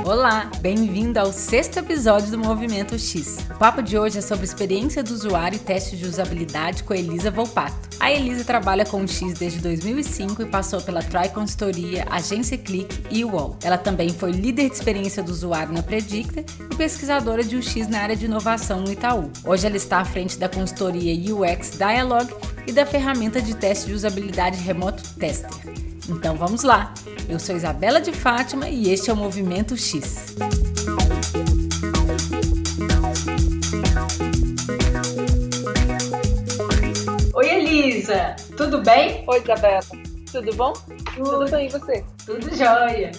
Olá, bem-vindo ao 6º episódio do Movimento X. O papo de hoje é sobre experiência do usuário e teste de usabilidade com a Elisa Volpato. A Elisa trabalha com o X desde 2005 e passou pela Try Consultoria, Agência Click e UOL. Ela também foi líder de experiência do usuário na Predicta e pesquisadora de UX na área de inovação no Itaú. Hoje ela está à frente da consultoria UX Dialogue e da ferramenta de teste de usabilidade Remote Tester. Então vamos lá! Eu sou Isabela de Fátima e este é o Movimento X. Oi, Elisa! Tudo bem? Oi, Isabela. Tudo bom? Tudo bem, e você? Tudo jóia!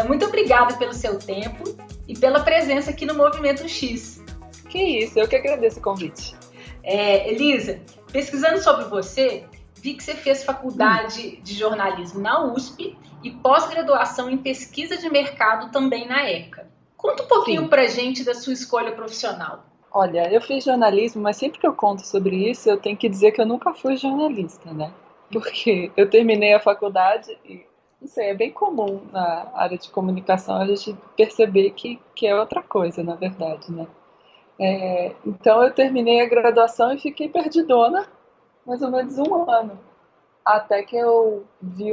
Muito obrigada pelo seu tempo e pela presença aqui no Movimento X. Que isso, eu que agradeço o convite. Elisa, pesquisando sobre você, vi que você fez faculdade de jornalismo na USP e pós-graduação em pesquisa de mercado também na ECA. Conta um pouquinho pra gente da sua escolha profissional. Olha, eu fiz jornalismo, mas sempre que eu conto sobre isso, eu tenho que dizer que eu nunca fui jornalista, né? Porque eu terminei a faculdade e, não sei, é bem comum na área de comunicação a gente perceber que é outra coisa, na verdade, né? Então eu terminei a graduação e fiquei perdidona, mais ou menos um ano, até que eu vi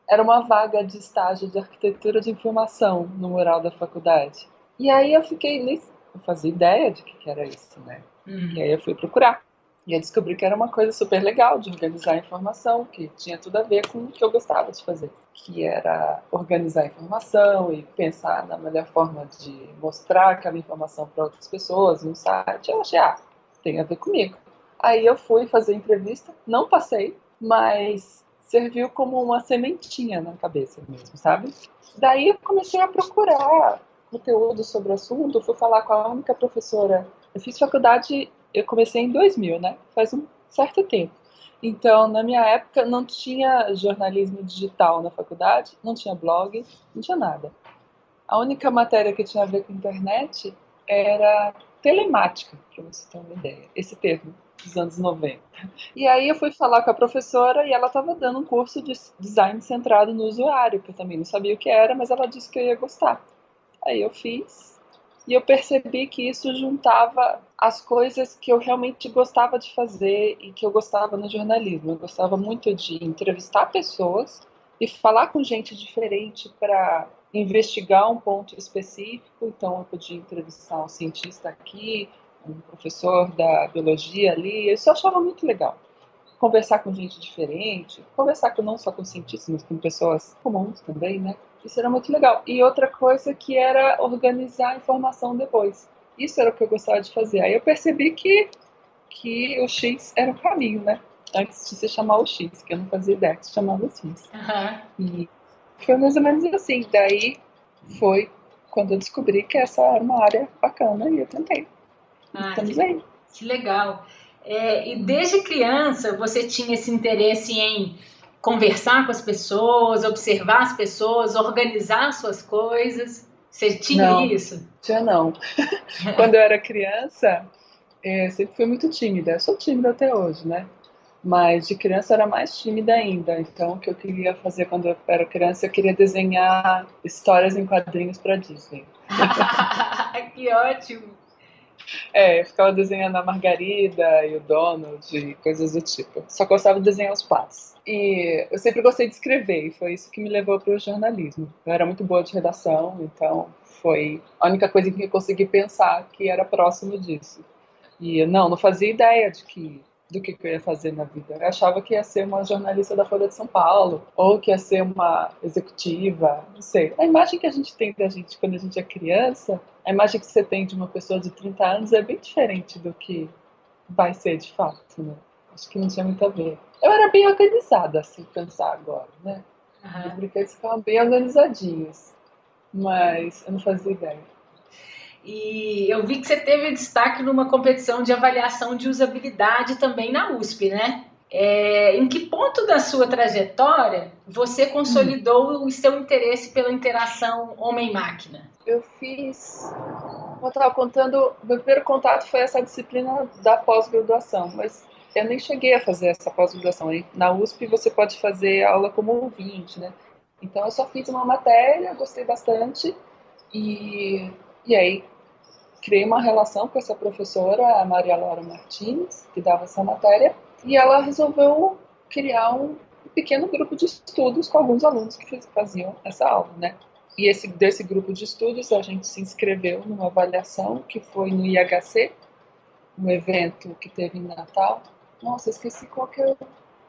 era uma vaga de estágio de arquitetura de informação no mural da faculdade. E aí eu fiquei não fazia ideia de que era isso, né? E aí eu fui procurar. E eu descobri que era uma coisa super legal de organizar a informação, que tinha tudo a ver com o que eu gostava de fazer, que era organizar a informação e pensar na melhor forma de mostrar aquela informação para outras pessoas no site. Eu achei, tem a ver comigo. Aí eu fui fazer entrevista, não passei, mas serviu como uma sementinha na cabeça mesmo, sabe? Daí eu comecei a procurar conteúdo sobre o assunto, fui falar com a única professora. Eu fiz faculdade, eu comecei em 2000, né? Faz um certo tempo. Então, na minha época, não tinha jornalismo digital na faculdade, não tinha blog, não tinha nada. A única matéria que tinha a ver com internet era telemática, para você ter uma ideia. Esse termo, dos anos 90. E aí eu fui falar com a professora e ela estava dando um curso de design centrado no usuário, que eu também não sabia o que era, mas ela disse que eu ia gostar. Aí eu fiz e eu percebi que isso juntava as coisas que eu realmente gostava de fazer e que eu gostava no jornalismo. Eu gostava muito de entrevistar pessoas e falar com gente diferente para investigar um ponto específico. Então eu podia entrevistar um cientista aqui, um professor da biologia ali. Isso eu achava muito legal. Conversar com gente diferente, conversar não só com cientistas, mas com pessoas comuns também, né? Isso era muito legal. E outra coisa que era organizar a informação depois. Isso era o que eu gostava de fazer. Aí eu percebi que o X era o caminho, né? Antes de se chamar o X, que eu não fazia ideia que se chamava o X. E foi mais ou menos assim. Daí foi quando eu descobri que essa era uma área bacana e eu tentei. Estamos aí. Que legal. E desde criança você tinha esse interesse em conversar com as pessoas, observar as pessoas, organizar suas coisas? Você tinha isso? Não. Quando eu era criança, eu sempre fui muito tímida. Eu sou tímida até hoje, né? Mas de criança eu era mais tímida ainda. Então o que eu queria fazer quando eu era criança, eu queria desenhar histórias em quadrinhos para Disney. Que ótimo! Eu ficava desenhando a Margarida e o Donald e coisas do tipo. Só gostava de desenhar os pais. E eu sempre gostei de escrever, e foi isso que me levou para o jornalismo. Eu era muito boa de redação, então foi a única coisa em que eu consegui pensar que era próximo disso. E eu não fazia ideia do que eu ia fazer na vida. Eu achava que ia ser uma jornalista da Folha de São Paulo, ou que ia ser uma executiva, não sei. A imagem que a gente tem da gente quando a gente é criança, a imagem que você tem de uma pessoa de 30 anos é bem diferente do que vai ser de fato, né? Acho que não tinha muito a ver. Eu era bem organizada, assim, pensar agora, né? Os brinquedos ficavam bem organizadinhos, mas eu não fazia ideia. E eu vi que você teve destaque numa competição de avaliação de usabilidade também na USP, né? Em que ponto da sua trajetória você consolidou o seu interesse pela interação homem-máquina? Eu fiz... Como eu estava contando, o meu primeiro contato foi essa disciplina da pós-graduação, mas eu nem cheguei a fazer essa pós-graduação. Na USP você pode fazer aula como ouvinte, né? Então eu só fiz uma matéria, gostei bastante e, e aí criei uma relação com essa professora, a Maria Laura Martins, que dava essa matéria, e ela resolveu criar um pequeno grupo de estudos com alguns alunos que faziam essa aula, né? E desse grupo de estudos a gente se inscreveu numa avaliação que foi no IHC, um evento que teve em Natal. Nossa, esqueci qual que é o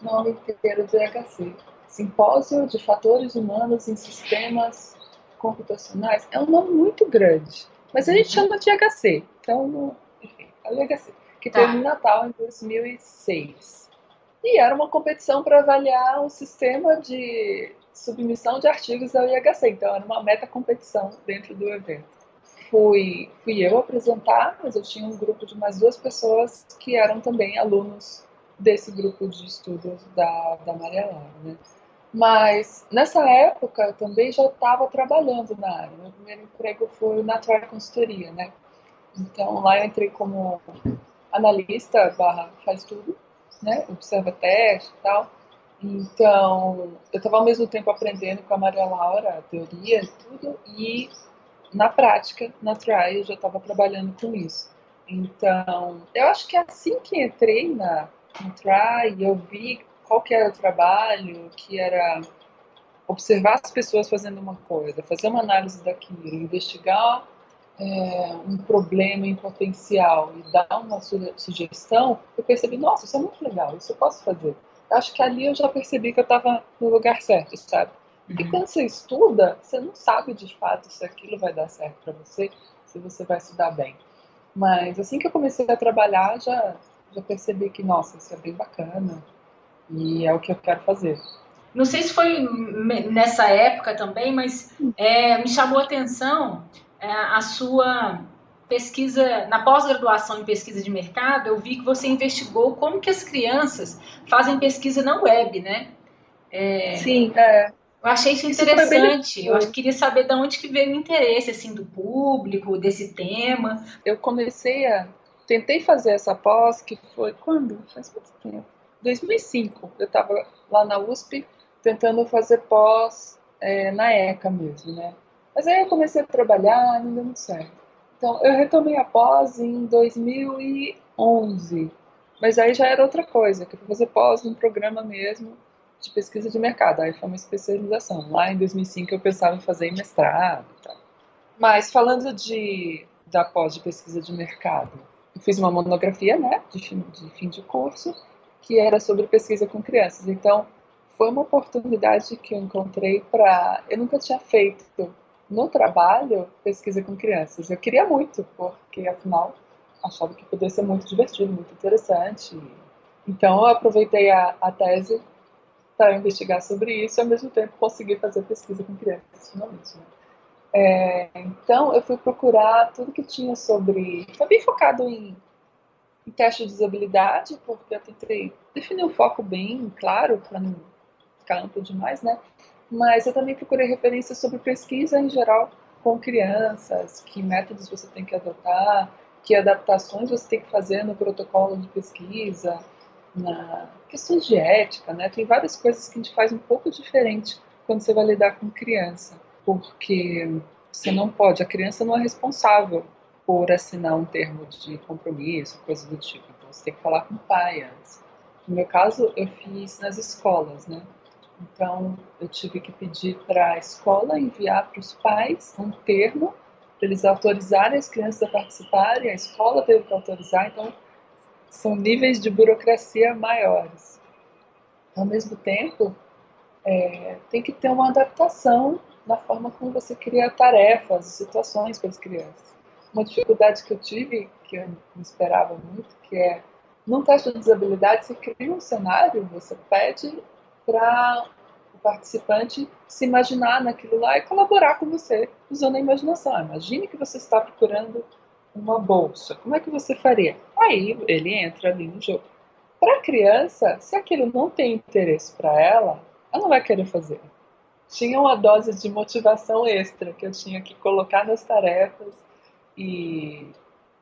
nome inteiro do IHC. Simpósio de Fatores Humanos em Sistemas Computacionais. É um nome muito grande, mas a gente chama de IHC. Então, enfim, é o IHC, que teve em Natal em 2006. E era uma competição para avaliar o sistema de submissão de artigos ao IHC. Então, era uma meta-competição dentro do evento. Fui eu apresentar, mas eu tinha um grupo de mais duas pessoas que eram também alunos desse grupo de estudos da Maria Laura, né? Mas nessa época eu também já estava trabalhando na área. Meu primeiro emprego foi na Try Consultoria, né? Então lá eu entrei como analista barra faz tudo, né? Observa teste e tal. Então eu estava ao mesmo tempo aprendendo com a Maria Laura a teoria e tudo, e na prática, na Try, eu já estava trabalhando com isso. Então, eu acho que assim que entrei na Try, eu vi qual que era o trabalho, que era observar as pessoas fazendo uma coisa, fazer uma análise daquilo, investigar um problema em potencial e dar uma sugestão, eu percebi, nossa, isso é muito legal, isso eu posso fazer. Eu acho que ali eu já percebi que eu estava no lugar certo, sabe? Porque quando você estuda, você não sabe de fato se aquilo vai dar certo para você, se você vai se dar bem. Mas assim que eu comecei a trabalhar, já percebi que, nossa, isso é bem bacana e é o que eu quero fazer. Não sei se foi nessa época também, mas me chamou a atenção a sua pesquisa, na pós-graduação em pesquisa de mercado, eu vi que você investigou como que as crianças fazem pesquisa na web, né? Sim, eu achei isso interessante. Eu queria saber de onde que veio o interesse assim do público, desse tema. Eu tentei fazer essa pós, que foi quando? Faz muito tempo. 2005. Eu estava lá na USP tentando fazer pós na ECA mesmo, né? Mas aí eu comecei a trabalhar, não deu muito certo. Então eu retomei a pós em 2011. Mas aí já era outra coisa, que eu fui fazer pós num programa mesmo de pesquisa de mercado. Aí foi uma especialização. Lá em 2005 eu pensava em fazer mestrado e tal. Mas falando da pós de pesquisa de mercado, eu fiz uma monografia, né, de fim de curso, que era sobre pesquisa com crianças. Então, foi uma oportunidade que eu encontrei para... Eu nunca tinha feito no trabalho pesquisa com crianças. Eu queria muito, porque afinal achava que poderia ser muito divertido, muito interessante. Então, eu aproveitei a tese para investigar sobre isso e, ao mesmo tempo, conseguir fazer pesquisa com crianças, finalmente. Né? Então, eu fui procurar tudo que tinha sobre... Foi bem focado em teste de usabilidade, porque eu tentei definir um foco bem claro, para não ficar amplo demais, né? Mas eu também procurei referências sobre pesquisa em geral com crianças, que métodos você tem que adotar, que adaptações você tem que fazer no protocolo de pesquisa, na questões de ética, né? Tem várias coisas que a gente faz um pouco diferente quando você vai lidar com criança, porque você não pode, a criança não é responsável por assinar um termo de compromisso, coisa do tipo. Então você tem que falar com o pai antes. No meu caso, eu fiz nas escolas, né? Então eu tive que pedir para a escola enviar para os pais um termo para eles autorizarem as crianças a participarem, a escola teve que autorizar, então são níveis de burocracia maiores. Ao mesmo tempo, tem que ter uma adaptação na forma como você cria tarefas, situações para as crianças. Uma dificuldade que eu tive, que eu não esperava muito, que é, num teste de usabilidade, você cria um cenário, você pede para o participante se imaginar naquilo lá e colaborar com você, usando a imaginação. Imagine que você está procurando uma bolsa. Como é que você faria? Aí ele entra ali no jogo. Para a criança, se aquilo não tem interesse para ela não vai querer fazer. Tinha uma dose de motivação extra que eu tinha que colocar nas tarefas e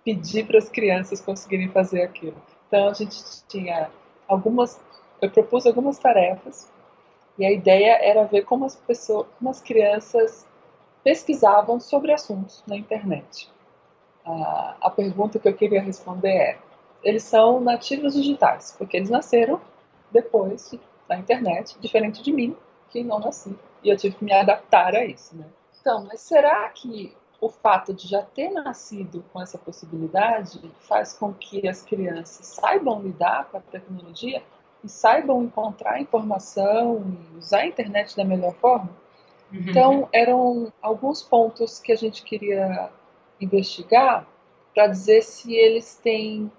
pedir para as crianças conseguirem fazer aquilo. Então a gente tinha eu propus algumas tarefas e a ideia era ver como as crianças pesquisavam sobre assuntos na internet. A pergunta que eu queria responder é: eles são nativos digitais, porque eles nasceram depois da internet, diferente de mim, que não nasci. E eu tive que me adaptar a isso, né? Então, mas será que o fato de já ter nascido com essa possibilidade faz com que as crianças saibam lidar com a tecnologia e saibam encontrar informação e usar a internet da melhor forma? Então, eram alguns pontos que a gente queria investigar para dizer se eles têm,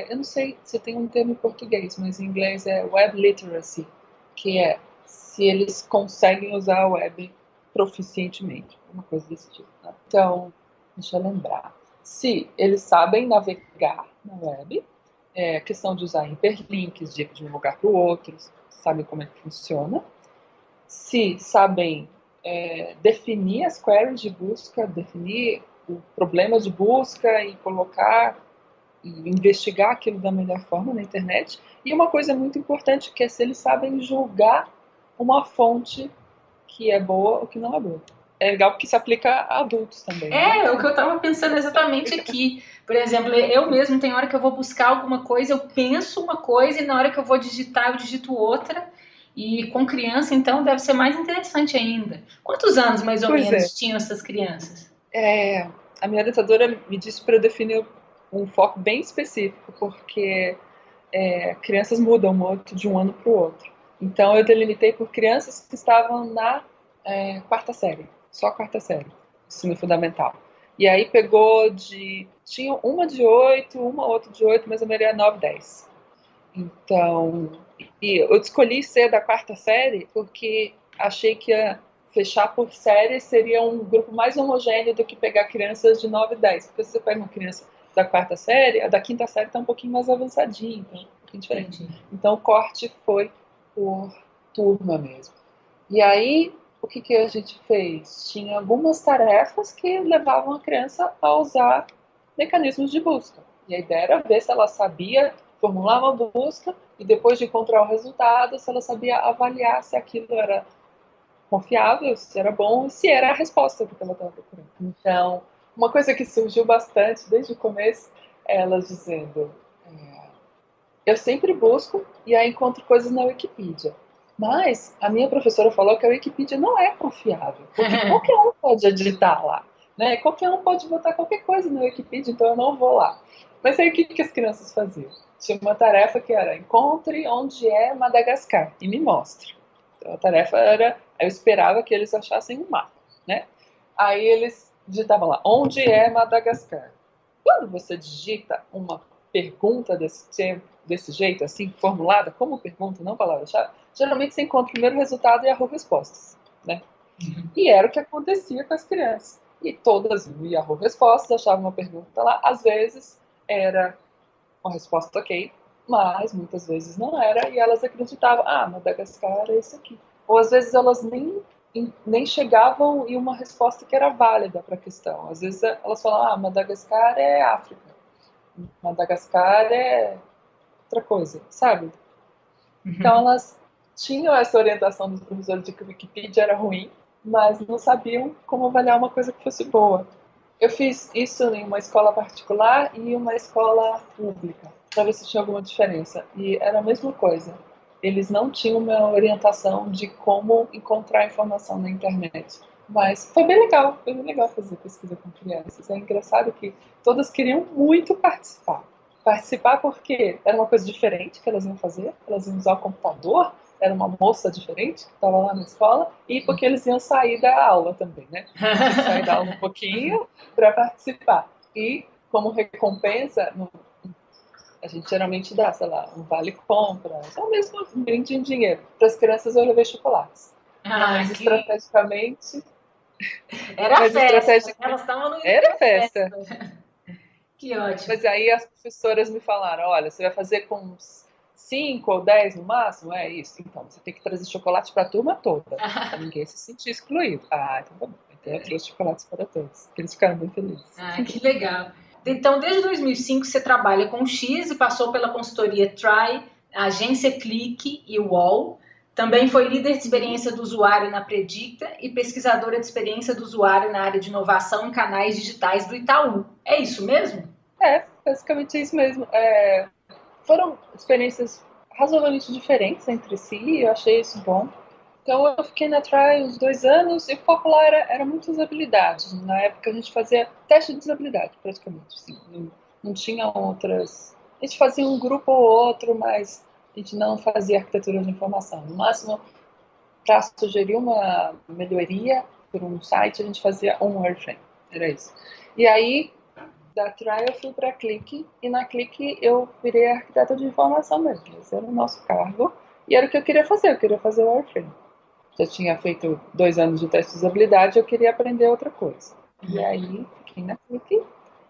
eu não sei se tem um termo em português, mas em inglês é web literacy, que é se eles conseguem usar a web proficientemente, uma coisa desse tipo. Né? Então, deixa eu lembrar. Se eles sabem navegar na web, questão de usar hiperlinks, de um lugar para o outro, sabem como é que funciona. Se sabem definir as queries de busca, definir o problema de busca e colocar e investigar aquilo da melhor forma na internet. E uma coisa muito importante que é se eles sabem julgar uma fonte que é boa ou que não é boa. É legal porque se aplica a adultos também, né? É o que eu estava pensando exatamente aqui. Por exemplo, eu mesmo, tem hora que eu vou buscar alguma coisa, eu penso uma coisa e na hora que eu vou digitar, eu digito outra. E com criança, então, deve ser mais interessante ainda. Quantos anos, mais ou Pois é. menos, tinham essas crianças? A minha orientadora me disse para eu definir um foco bem específico, porque crianças mudam muito de um ano para o outro. Então eu delimitei por crianças que estavam na quarta série, só quarta série, ensino fundamental. E aí tinha uma de 8, uma outra de 8, mas a maioria é 9, 10. Então, e eu escolhi ser da quarta série porque achei que ia fechar por série seria um grupo mais homogêneo do que pegar crianças de 9 e 10. Porque se você pega uma criança da quarta série, a da quinta série está um pouquinho mais avançadinha, então é um pouquinho diferente. Então o corte foi por turma mesmo. E aí, o que a gente fez? Tinha algumas tarefas que levavam a criança a usar mecanismos de busca. E a ideia era ver se ela sabia formular uma busca e depois de encontrar o resultado, se ela sabia avaliar se aquilo era confiável, se era bom, se era a resposta que ela estava procurando. Então, uma coisa que surgiu bastante desde o começo é elas dizendo: eu sempre busco e aí encontro coisas na Wikipedia. Mas a minha professora falou que a Wikipedia não é confiável, porque qualquer um pode editar lá, né? Qualquer um pode botar qualquer coisa na Wikipedia, então eu não vou lá. Mas aí o que as crianças faziam? Tinha uma tarefa que era: encontre onde é Madagascar e me mostre. Então a tarefa era, eu esperava que eles achassem um mapa, né? Aí eles digitavam lá: onde é Madagascar? Quando você digita uma pergunta desse jeito, assim, formulada como pergunta, não palavra-chave, geralmente você encontra o primeiro resultado e Yahoo Respostas, né? E era o que acontecia com as crianças. E todas no Yahoo Respostas achavam uma pergunta lá, às vezes era uma resposta ok, mas muitas vezes não era, e elas acreditavam: Madagascar é isso aqui. Ou às vezes elas nem chegavam em uma resposta que era válida para a questão. Às vezes elas falavam: Madagascar é África, Madagascar é outra coisa, sabe? Então elas tinham essa orientação dos professores de que a Wikipedia era ruim, mas não sabiam como avaliar uma coisa que fosse boa. Eu fiz isso em uma escola particular e uma escola pública, para ver se tinha alguma diferença. E era a mesma coisa. Eles não tinham uma orientação de como encontrar informação na internet. Mas foi bem legal fazer pesquisa com crianças. É engraçado que todas queriam muito participar. Participar porque era uma coisa diferente que elas iam fazer, elas iam usar o computador, era uma moça diferente que estava lá na escola, e porque eles iam sair da aula também, né? Sair da aula um pouquinho para participar. E, como recompensa, a gente geralmente dá, sei lá, um vale-compra, ou mesmo um brinde em dinheiro. Para as crianças eu levei chocolates. Mas estrategicamente... Era festa, elas estavam no Era festa. Que ótimo. Mas aí as professoras me falaram: olha, você vai fazer com uns 5 ou 10 no máximo? É isso. Então, você tem que trazer chocolate para a turma toda, para ninguém se sentir excluído. Então tá bom. Então eu trouxe chocolates para todos. Eles ficaram bem felizes. Que legal. Então, desde 2005 você trabalha com o X e passou pela consultoria Try, a agência Clique e UOL. Também foi líder de experiência do usuário na Predicta e pesquisadora de experiência do usuário na área de inovação em canais digitais do Itaú. É isso mesmo? Basicamente isso mesmo. Foram experiências razoavelmente diferentes entre si, e eu achei isso bom. Então eu fiquei na Try uns 2 anos e o foco lá era muito usabilidade. Na época a gente fazia teste de usabilidade, praticamente. Assim. Não tinha outras... A gente fazia um grupo ou outro, mas a gente não fazia arquitetura de informação. No máximo, para sugerir uma melhoria por um site, a gente fazia um wireframe. Era isso. E aí, da Try eu fui para a Clique, e na Clique eu virei arquiteta de informação mesmo. Esse era o nosso cargo, e era o que eu queria fazer o wireframe. Já tinha feito 2 anos de teste de usabilidade, eu queria aprender outra coisa. E aí, fiquei na Clique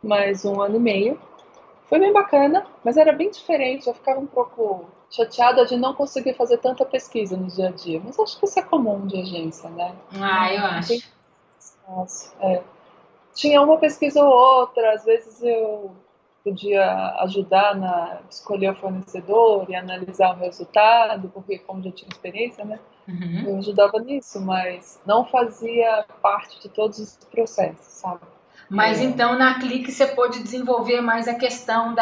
mais 1 ano e meio. Foi bem bacana, mas era bem diferente. Eu ficava um pouco chateada de não conseguir fazer tanta pesquisa no dia a dia. Mas acho que isso é comum de agência, né? Eu acho. Tinha uma pesquisa ou outra, às vezes eu podia ajudar na escolher o fornecedor e analisar o resultado, porque como já tinha experiência, né? Eu ajudava nisso, mas não fazia parte de todos os processos, sabe? Mas então na Clique você pôde desenvolver mais a questão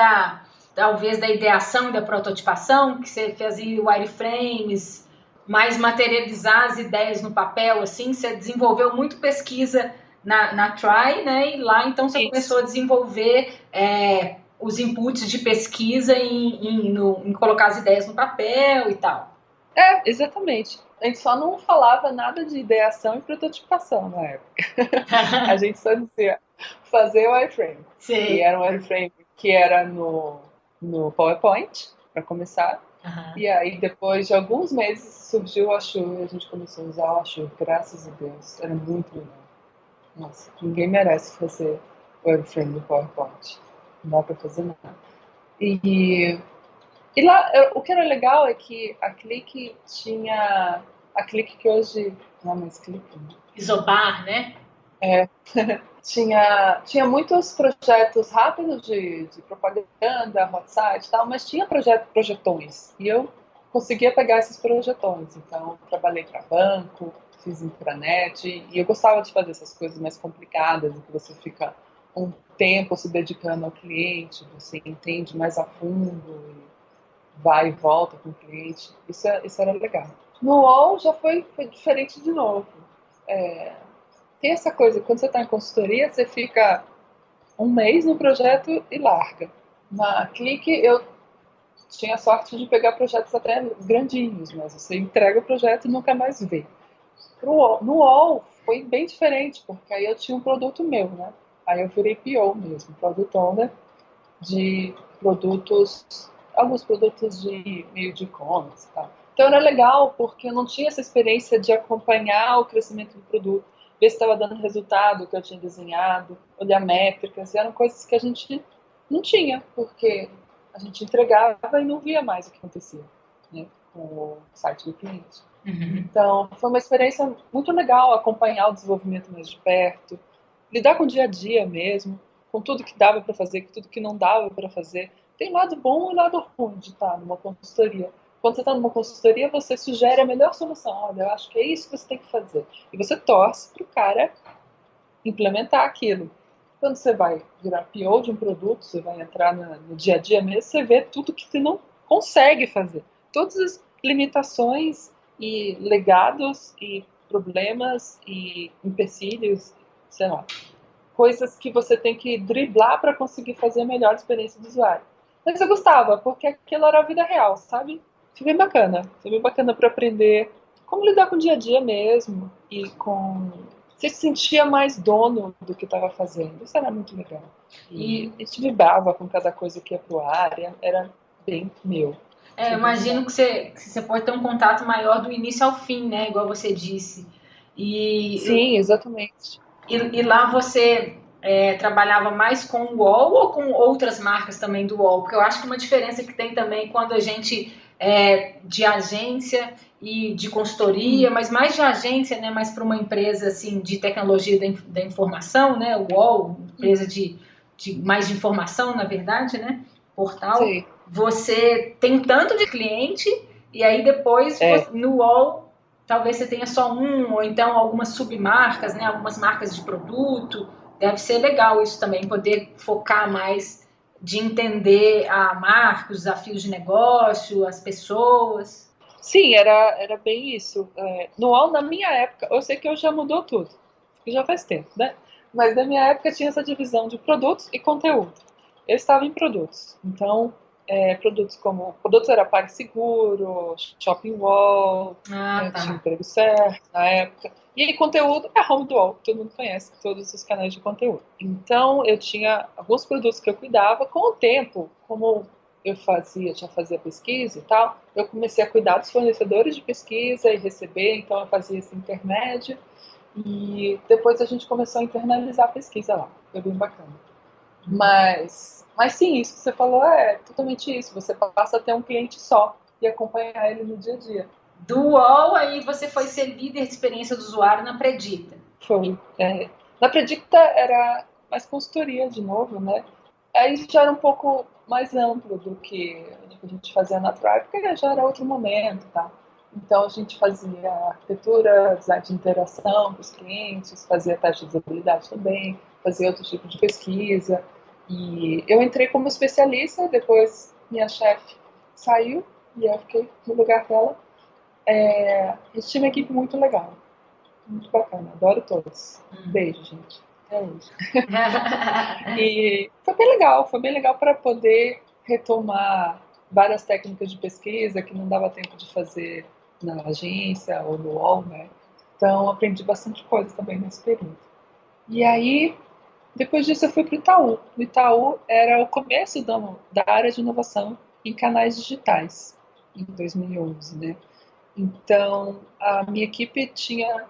talvez da ideação e da prototipação, que você fazia wireframes, mais materializar as ideias no papel, assim, você desenvolveu muito pesquisa na Try, né? E lá então você começou a desenvolver os inputs de pesquisa em colocar as ideias no papel e tal. Exatamente. A gente só não falava nada de ideação e prototipação na época. A gente só dizia fazer o wireframe. Sim. E era um wireframe que era no PowerPoint, para começar. E aí, depois de alguns meses, surgiu o Ashur e a gente começou a usar o Ashur. Graças a Deus. Era muito legal. Nossa, ninguém merece fazer o wireframe do PowerPoint. Não dá para fazer nada. E lá, o que era legal é que a Clique tinha... A Clique que hoje... Não, mas Clique... Isobar, né? Tinha muitos projetos rápidos de propaganda, hot site e tal, mas tinha projetões. E eu conseguia pegar esses projetões. Então, trabalhei para banco, fiz intranet, e eu gostava de fazer essas coisas mais complicadas, em que você fica um tempo se dedicando ao cliente, você entende mais a fundo, vai e volta com o cliente. Isso era legal. No UOL já foi diferente de novo. Tem essa coisa, quando você está em consultoria, você fica 1 mês no projeto e larga. Na Clique, eu tinha a sorte de pegar projetos até grandinhos, mas você entrega o projeto e nunca mais vê. No UOL foi bem diferente, porque aí eu tinha um produto meu, né? Aí eu virei PO mesmo, Product Owner de produtos, alguns produtos de meio de e-commerce e tal. Então era legal, porque eu não tinha essa experiência de acompanhar o crescimento do produto, ver se estava dando resultado que eu tinha desenhado, olhar métricas, eram coisas que a gente não tinha, porque a gente entregava e não via mais o que acontecia, né, com o site do cliente. Então, foi uma experiência muito legal acompanhar o desenvolvimento mais de perto, lidar com o dia a dia mesmo, com tudo que dava para fazer, com tudo que não dava para fazer. Tem lado bom e lado ruim de estar numa consultoria. Quando você está numa consultoria, você sugere a melhor solução. Olha, eu acho que é isso que você tem que fazer. E você torce para o cara implementar aquilo. Quando você vai virar PO de um produto, você vai entrar no dia a dia mesmo, você vê tudo que você não consegue fazer. Todas as limitações e legados e problemas e empecilhos, sei lá, coisas que você tem que driblar para conseguir fazer a melhor experiência do usuário. Mas eu gostava, porque aquilo era a vida real, sabe? Foi bem bacana para aprender como lidar com o dia a dia mesmo e com... Você se sentia mais dono do que estava fazendo. Isso era muito legal. E a gente vibrava com cada coisa que ia pro ar, era bem meu. Eu imagino que você pode ter um contato maior do início ao fim, né? Igual você disse. Sim, exatamente. E lá você trabalhava mais com o UOL ou com outras marcas também do UOL? Porque eu acho que uma diferença que tem também quando a gente de agência e de consultoria, mas mais de agência, né, mais para uma empresa assim, de tecnologia da informação, né, o UOL, empresa de mais de informação, na verdade, né? Portal. Sim. Você tem tanto de cliente e aí depois no UOL talvez você tenha só um, ou então algumas submarcas, né? Algumas marcas de produto. Deve ser legal isso também, poder focar mais de entender a marca, os desafios de negócio, as pessoas. Sim, era bem isso. No UOL, na minha época, eu sei que hoje já mudou tudo, que já faz tempo, né? Mas na minha época tinha essa divisão de produtos e conteúdo. Eu estava em produtos, então produtos era PagSeguro, Shopping Wall, tinha Emprego Certo na época. E aí conteúdo é Home do UOL, todo mundo conhece todos os canais de conteúdo. Então eu tinha alguns produtos que eu cuidava. Com o tempo, como eu já fazia pesquisa e tal, eu comecei a cuidar dos fornecedores de pesquisa e receber, então eu fazia esse intermédio. E depois a gente começou a internalizar a pesquisa lá. Foi bem bacana. Mas sim, isso que você falou é totalmente isso. Você passa a ter um cliente só e acompanhar ele no dia a dia. Do UOL, aí você foi ser líder de experiência do usuário na Predicta. Foi. Na Predicta era mais consultoria de novo, né? Aí já era um pouco mais amplo do que a gente fazia na Thrive, porque já era outro momento, tá? Então a gente fazia arquitetura, design de interação com os clientes, fazia teste de usabilidade também, fazia outro tipo de pesquisa. E eu entrei como especialista, depois minha chefe saiu e eu fiquei no lugar dela. A gente tinha uma equipe muito legal, muito bacana, adoro todos. Beijo, gente. Até hoje. E foi bem legal para poder retomar várias técnicas de pesquisa que não dava tempo de fazer na agência ou no UOL, né? Então aprendi bastante coisa também nesse período. E aí, depois disso eu fui para o Itaú. O Itaú era o começo da área de inovação em canais digitais, em 2011, né? Então, a minha equipe tinha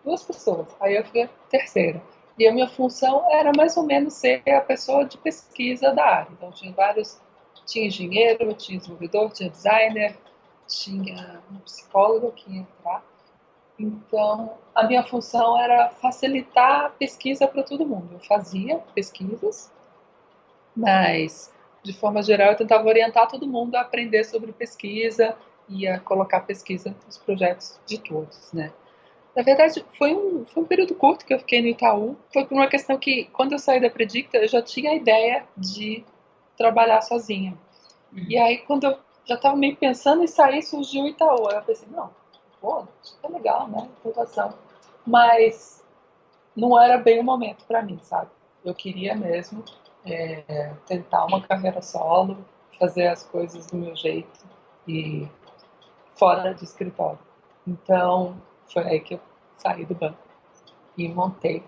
2 pessoas, aí eu fui a terceira. E a minha função era mais ou menos ser a pessoa de pesquisa da área. Então, tinha engenheiro, tinha desenvolvedor, tinha designer, tinha um psicólogo que ia entrar. Então, a minha função era facilitar a pesquisa para todo mundo. Eu fazia pesquisas, mas, de forma geral, eu tentava orientar todo mundo a aprender sobre pesquisa e a colocar pesquisa nos projetos de todos, né? Na verdade, foi um período curto que eu fiquei no Itaú. Foi por uma questão que, quando eu saí da Predicta, eu já tinha a ideia de trabalhar sozinha. E aí, quando eu já estava meio pensando em sair, surgiu o Itaú. Aí eu pensei, não, isso é legal, né? Inovação. Mas não era bem o momento para mim, sabe? Eu queria mesmo tentar uma carreira solo, fazer as coisas do meu jeito e fora do escritório. Então, foi aí que eu saí do banco e montei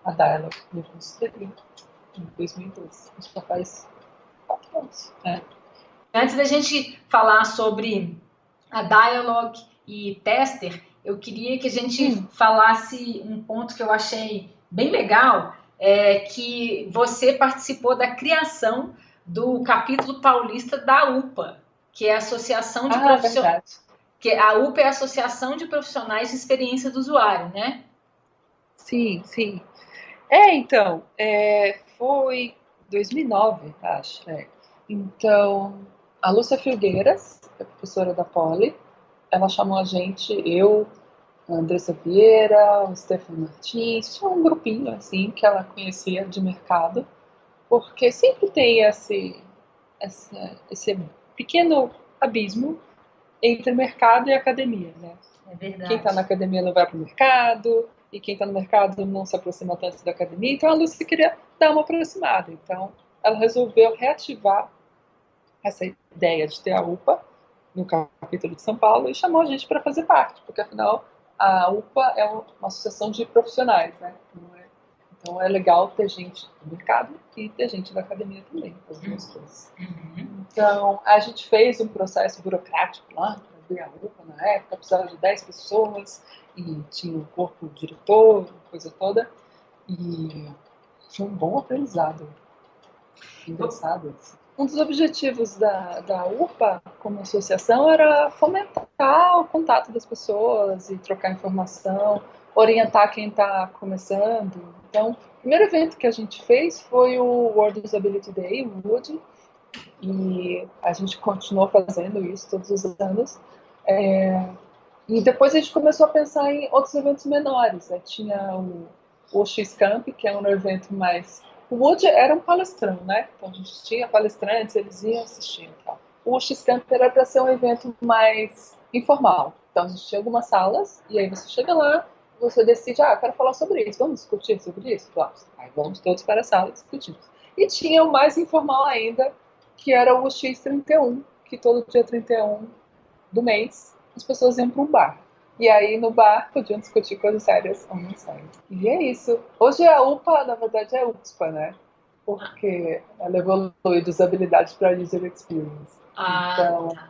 a Dialog no consultoria em 2012. Isso já faz 4 anos. Antes da gente falar sobre a Dialog e Tester, eu queria que a gente falasse um ponto que eu achei bem legal, que você participou da criação do capítulo paulista da UPA, que é a Associação de Profissionais. Que a UPA é a Associação de Profissionais de Experiência do Usuário, né? Sim, sim. Então, foi 2009, acho. Então, a Lúcia Filgueiras, que é professora da Poli, ela chamou a gente, eu, a Andressa Vieira, o Stefano Martins, tinha um grupinho assim que ela conhecia de mercado, porque sempre tem esse pequeno abismo entre mercado e academia, né? É verdade. Quem está na academia não vai para o mercado, e quem está no mercado não se aproxima tanto da academia, então a Lúcia queria dar uma aproximada. Então, ela resolveu reativar essa ideia de ter a UPA no capítulo de São Paulo e chamou a gente para fazer parte, porque afinal a UPA é uma associação de profissionais, né? Então é legal ter gente do mercado e ter gente da academia também, as duas coisas. Então a gente fez um processo burocrático lá para abrir a UPA na época, precisava de 10 pessoas e tinha um corpo diretor, coisa toda, e foi um bom aprendizado. Engraçado. Um dos objetivos da UPA como associação era fomentar o contato das pessoas e trocar informação, orientar quem está começando. Então, primeiro evento que a gente fez foi o World Usability Day, o WUD, e a gente continuou fazendo isso todos os anos. E depois a gente começou a pensar em outros eventos menores. Tinha o X-Camp, que é um evento mais... O Wood era um palestrão, né? Então a gente tinha palestrantes, eles iam assistir e tal. O X-Camp era para ser um evento mais informal. Então a gente tinha algumas salas, e aí você chega lá, você decide, eu quero falar sobre isso, vamos discutir sobre isso? Vamos. Aí vamos todos para a sala e discutimos. E tinha o mais informal ainda, que era o X31, que todo dia 31 do mês as pessoas iam para um bar. E aí no bar podiam discutir coisas sérias ou não sérias. E é isso. Hoje a UPA, na verdade, é UXPA, né? Porque ela evoluiu de usabilidade para user experience. Então, Tá.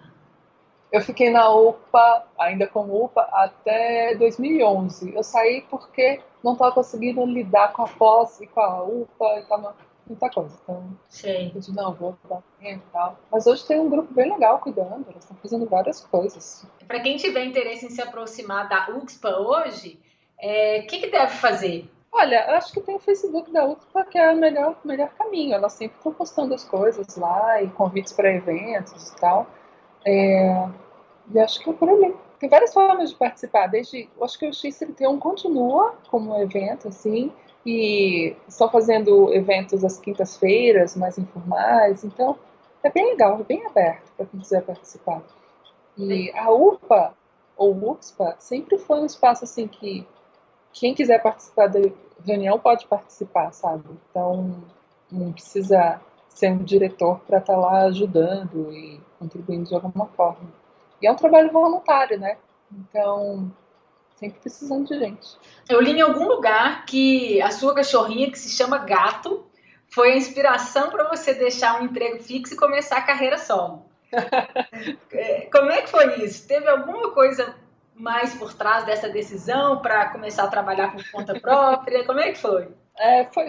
eu fiquei na UPA, ainda como UPA, até 2011. Eu saí porque não estava conseguindo lidar com a pós e com a UPA e estava muita coisa. Então, Sei. eu disse, não, vou dar tempo e tal. Mas hoje tem um grupo bem legal cuidando, eles estão fazendo várias coisas. Para quem tiver interesse em se aproximar da UXPA hoje, o que deve fazer? Olha, eu acho que tem o Facebook da UFPA que é o melhor caminho. Elas sempre estão postando as coisas lá e convites para eventos e tal. E acho que é por ali. Tem várias formas de participar. Eu acho que o X31 continua como evento, assim, e estão fazendo eventos às quintas-feiras, mais informais. Então, é bem legal, é bem aberto para quem quiser participar. E a UPA, ou UXPA, sempre foi um espaço assim que quem quiser participar da reunião pode participar, sabe? Então, não precisa ser um diretor para estar lá ajudando e contribuindo de alguma forma. E é um trabalho voluntário, né? Então, sempre precisando de gente. Eu li em algum lugar que a sua cachorrinha, que se chama Gato, foi a inspiração para você deixar um emprego fixo e começar a carreira solo. Como é que foi isso? Teve alguma coisa mais por trás dessa decisão para começar a trabalhar por conta própria? Como é que foi?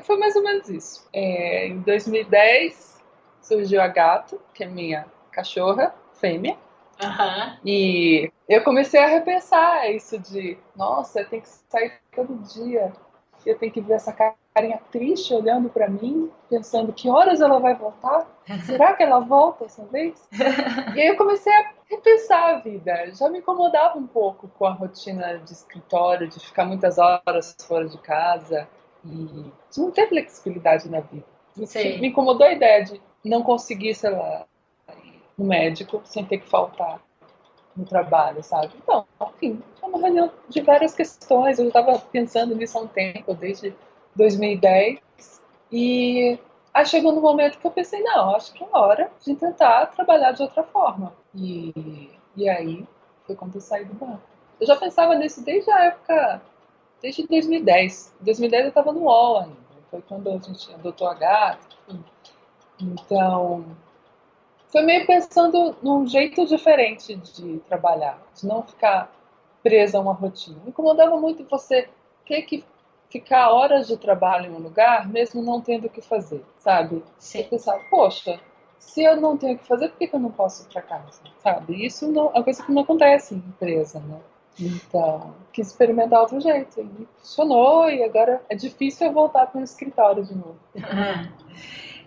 Foi mais ou menos isso. Em 2010 surgiu a Gato, que é minha cachorra fêmea. Aham. E eu comecei a repensar isso de, nossa, eu tenho que sair todo dia, eu tenho que ver essa carinha triste olhando para mim, pensando que horas ela vai voltar? Será que ela volta dessa vez? E aí eu comecei a repensar a vida. Já me incomodava um pouco com a rotina de escritório, de ficar muitas horas fora de casa e de não ter flexibilidade na vida. Me Sei. incomodou a ideia de não conseguir, sei lá, ir no médico sem ter que faltar no trabalho, sabe? Então, enfim, é uma reunião de várias questões. Eu estava pensando nisso há um tempo, desde 2010, e aí chegou no momento que eu pensei, não, acho que é hora de tentar trabalhar de outra forma. E aí foi quando eu saí do banco. Eu já pensava nisso desde a época, desde 2010. Em 2010 eu estava no UOL ainda. Foi quando a gente adotou a gata, enfim. Então, foi meio pensando num jeito diferente de trabalhar, de não ficar presa a uma rotina. Me incomodava muito você ter que ficar horas de trabalho em um lugar, mesmo não tendo o que fazer, sabe? Eu Sei. pensava, poxa, se eu não tenho o que fazer, por que eu não posso ir para casa, sabe? Isso não, é uma coisa que não acontece em empresa, né? Então, quis experimentar outro jeito. E funcionou, e agora é difícil eu voltar para o escritório de novo.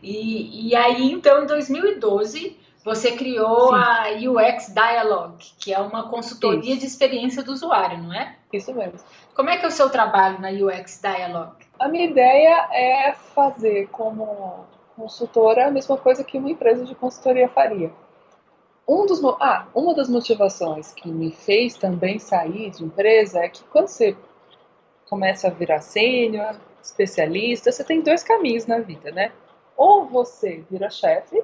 E aí, então, em 2012, você criou Sim, a UX Dialogue, que é uma consultoria de isso. experiência do usuário, não é? Isso mesmo. Como é que é o seu trabalho na UX Dialogue? A minha ideia é fazer como consultora a mesma coisa que uma empresa de consultoria faria. Uma das motivações que me fez também sair de empresa é que quando você começa a virar sênior, especialista, você tem dois caminhos na vida, né? Ou você vira chefe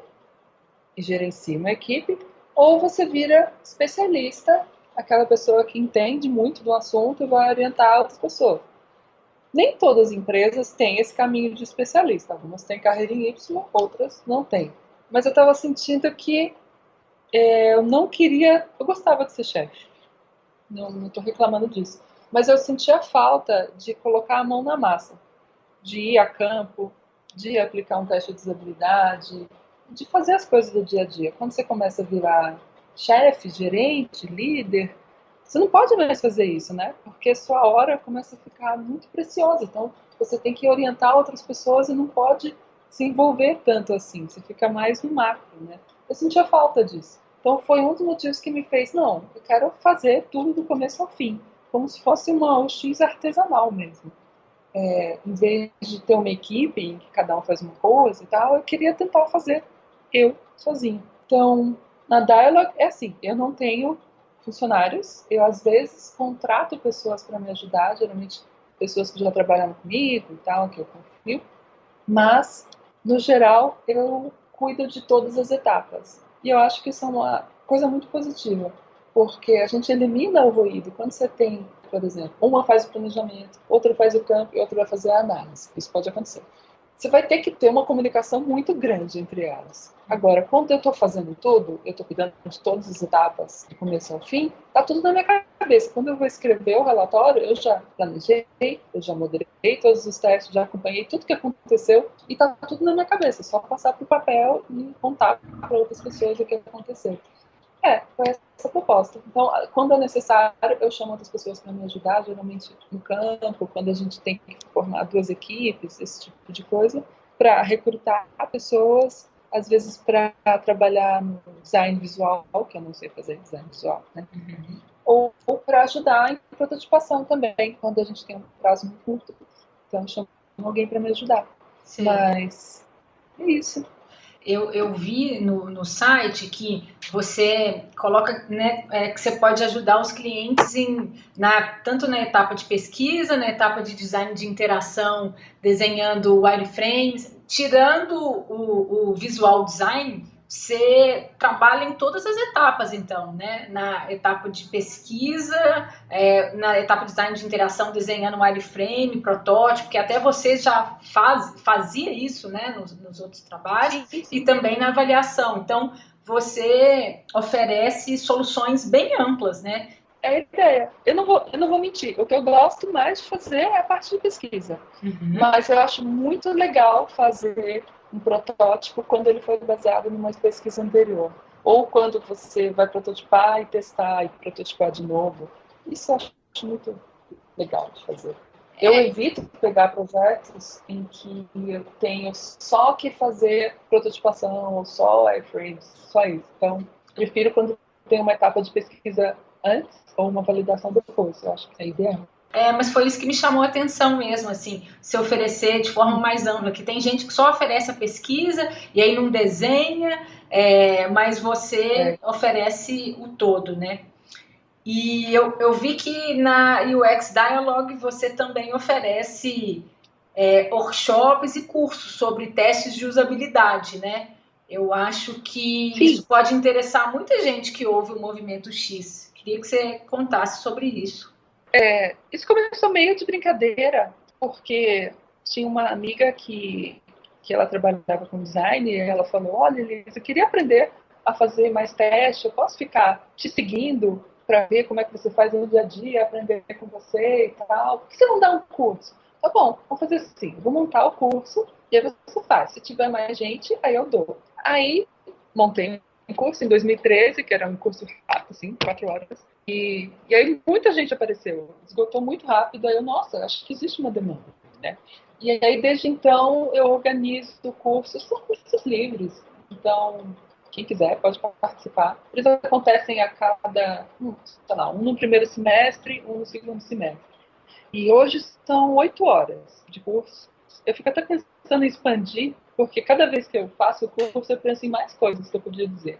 e gerencia uma equipe, ou você vira especialista, aquela pessoa que entende muito do assunto e vai orientar outras pessoas. Nem todas as empresas têm esse caminho de especialista. Algumas têm carreira em Y, outras não têm. Mas eu estava sentindo que eu não queria. Eu gostava de ser chefe, não estou reclamando disso. Mas eu sentia falta de colocar a mão na massa, de ir a campo, de aplicar um teste de usabilidade, de fazer as coisas do dia a dia. Quando você começa a virar chefe, gerente, líder, você não pode mais fazer isso, né? Porque sua hora começa a ficar muito preciosa. Então, você tem que orientar outras pessoas e não pode se envolver tanto assim. Você fica mais no macro, né? Eu sentia falta disso. Então, foi um dos motivos que me fez, não, eu quero fazer tudo do começo ao fim, como se fosse uma UX artesanal mesmo. Em vez de ter uma equipe em que cada um faz uma coisa e tal, eu queria tentar fazer eu sozinho. Então, na Dialog é assim, eu não tenho funcionários, eu às vezes contrato pessoas para me ajudar, geralmente pessoas que já trabalham comigo e tal, que eu confio, mas no geral eu cuido de todas as etapas. E eu acho que isso é uma coisa muito positiva, porque a gente elimina o ruído. Quando você tem, por exemplo, uma faz o planejamento, outra faz o campo e outra vai fazer a análise. Isso pode acontecer. Você vai ter que ter uma comunicação muito grande entre elas. Agora, quando eu estou fazendo tudo, eu estou cuidando de todas as etapas, do começo ao fim, está tudo na minha cabeça. Quando eu vou escrever o relatório, eu já planejei, eu já moderei todos os testes, já acompanhei tudo que aconteceu e está tudo na minha cabeça. É só passar para o papel e contar para outras pessoas o que aconteceu. Foi essa a proposta. Então, quando é necessário, eu chamo outras pessoas para me ajudar, geralmente no campo, quando a gente tem que formar duas equipes, esse tipo de coisa, para recrutar pessoas, às vezes para trabalhar no design visual, que eu não sei fazer design visual, né? Ou para ajudar em prototipação também, quando a gente tem um prazo muito curto. Então, eu chamo alguém para me ajudar. Sim. Mas é isso. Eu vi no site que você coloca, né, que você pode ajudar os clientes tanto na etapa de pesquisa, na etapa de design de interação, desenhando wireframes, tirando o visual design. Você trabalha em todas as etapas, então, né? Na etapa de pesquisa, na etapa de design de interação, desenhando um wireframe, protótipo, que até você já fazia isso, né? Nos outros trabalhos, sim. E também na avaliação. Então, você oferece soluções bem amplas, né? É a ideia. Eu não vou mentir. O que eu gosto mais de fazer é a parte de pesquisa. Uhum. Mas eu acho muito legal fazer um protótipo quando ele foi baseado numa pesquisa anterior. Ou quando você vai prototipar e testar e prototipar de novo. Isso eu acho muito legal de fazer. Eu evito pegar projetos em que eu tenho só que fazer prototipação ou só wireframes, só isso. Então, prefiro quando tem uma etapa de pesquisa antes ou uma validação depois. Eu acho que é ideal. Mas foi isso que me chamou a atenção mesmo, assim, se oferecer de forma mais ampla, que tem gente que só oferece a pesquisa e aí não desenha, mas você oferece o todo, né? E eu vi que na UX Dialogue você também oferece workshops e cursos sobre testes de usabilidade, né? Eu acho que Sim. Isso pode interessar muita gente que ouve o Movimento X. Queria que você contasse sobre isso. Isso começou meio de brincadeira, porque tinha uma amiga que ela trabalhava com design e ela falou, olha, Elisa, eu queria aprender a fazer mais teste, eu posso ficar te seguindo para ver como é que você faz no dia a dia, aprender com você e tal. Por que você não dá um curso? Tá bom, vamos fazer assim, vou montar o curso e aí você faz. Se tiver mais gente, aí eu dou. Aí montei um curso em 2013, que era um curso rápido, assim, 4 horas. E aí muita gente apareceu, esgotou muito rápido, aí eu, nossa, acho que existe uma demanda, né? E aí desde então eu organizo cursos, são cursos livres, então quem quiser pode participar. Eles acontecem a cada, sei lá, um no primeiro semestre, um no segundo semestre. E hoje são 8 horas de curso. Eu fico até pensando em expandir, porque cada vez que eu faço o curso eu penso em mais coisas que eu podia dizer.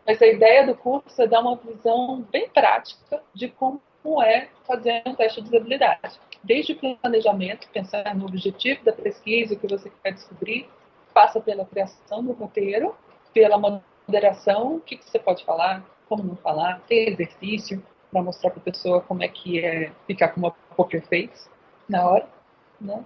Mas a ideia do curso é dar uma visão bem prática de como é fazer um teste de usabilidade. Desde o planejamento, pensar no objetivo da pesquisa, o que você quer descobrir, passa pela criação do roteiro, pela moderação, o que você pode falar, como não falar, tem exercício para mostrar para a pessoa como é que é ficar com uma poker face na hora, né?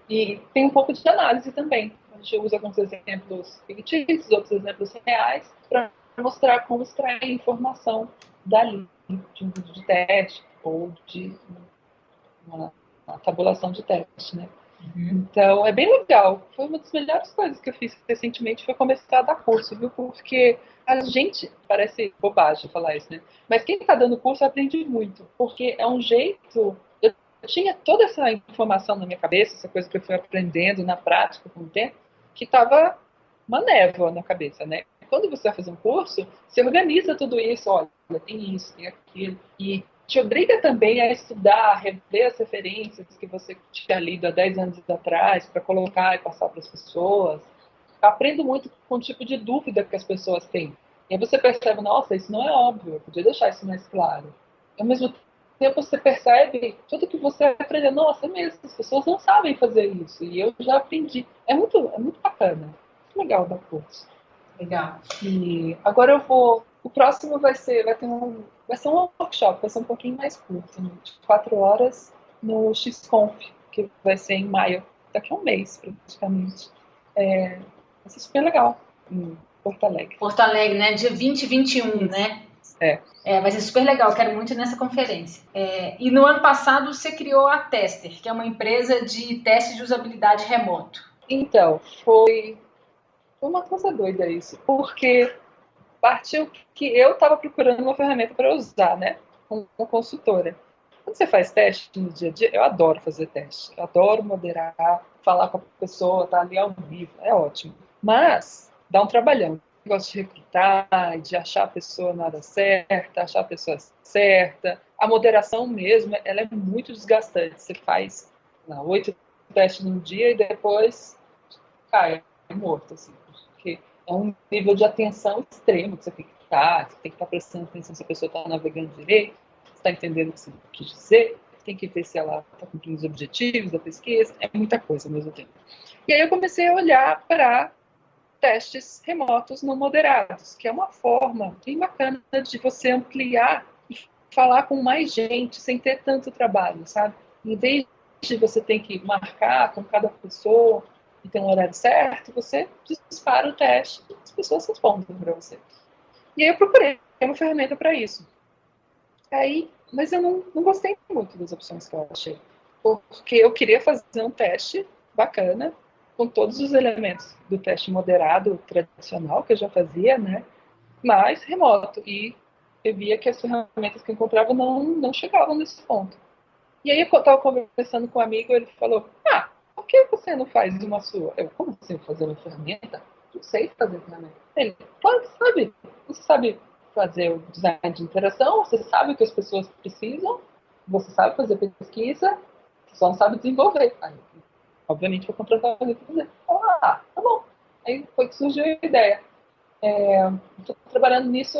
E tem um pouco de análise também. A gente usa alguns exemplos fictícios, outros exemplos reais, para mostrar como extrair informação dali, de um vídeo de teste ou de uma tabulação de teste, né? Então, é bem legal. Foi uma das melhores coisas que eu fiz recentemente, foi começar a dar curso, viu? Porque a gente, parece bobagem falar isso, né? Mas quem está dando curso aprende muito, porque é um jeito. Eu tinha toda essa informação na minha cabeça, essa coisa que eu fui aprendendo na prática com o tempo, que estava uma névoa na cabeça, né? Quando você vai fazer um curso, você organiza tudo isso, olha, tem isso, tem aquilo, e te obriga também a estudar, rever as referências que você tinha lido há 10 anos atrás, para colocar e passar para as pessoas. Eu aprendo muito com o tipo de dúvida que as pessoas têm. E aí você percebe, nossa, isso não é óbvio, eu podia deixar isso mais claro. Ao mesmo tempo você percebe tudo que você aprendeu, nossa, é mesmo, as pessoas não sabem fazer isso, e eu já aprendi. É muito bacana, muito legal dar curso. Legal. E agora eu vou. O próximo vai ser um workshop, vai ser um pouquinho mais curto, né, de 4 horas no XConf, que vai ser em maio, daqui a um mês praticamente. Vai ser super legal em Porto Alegre. Porto Alegre, né? Dia 20 e 21, né? Vai ser super legal, quero muito ir nessa conferência. E no ano passado você criou a Tester, que é uma empresa de teste de usabilidade remoto. Então, foi uma coisa doida isso, porque partiu que eu estava procurando uma ferramenta para usar, né? Como consultora. Quando você faz teste no dia a dia, eu adoro fazer teste. Eu adoro moderar, falar com a pessoa, estar ali ao vivo. É ótimo. Mas dá um trabalhão. Eu gosto de recrutar, de achar a pessoa na hora certa, achar a pessoa certa. A moderação mesmo, ela é muito desgastante. Você faz 8 testes num dia e depois cai morto, assim. Porque é um nível de atenção extremo que você tem que estar. Você tem que estar prestando atenção se a pessoa está navegando direito, se está entendendo o que você quis dizer, tem que ver se ela está cumprindo os objetivos da pesquisa. É muita coisa ao mesmo tempo. E aí eu comecei a olhar para testes remotos não moderados, que é uma forma bem bacana de você ampliar e falar com mais gente sem ter tanto trabalho, sabe? Em vez de você ter que marcar com cada pessoa e ter um horário certo, você dispara o teste e as pessoas respondem para você. E aí eu procurei uma ferramenta para isso. Mas eu não gostei muito das opções que eu achei, porque eu queria fazer um teste bacana, com todos os elementos do teste moderado tradicional que eu já fazia, né? Mas remoto. E eu via que as ferramentas que eu encontrava não chegavam nesse ponto. E aí eu estava conversando com um amigo, ele falou, por que você não faz uma sua? Eu, como assim fazer uma ferramenta? Não sei fazer ferramenta. Ele, claro que sabe. Você sabe fazer o design de interação, você sabe o que as pessoas precisam, você sabe fazer pesquisa, você só não sabe desenvolver. Aí, obviamente, vou contratar alguém para fazer. Tá bom. Aí foi que surgiu a ideia. Estou trabalhando nisso,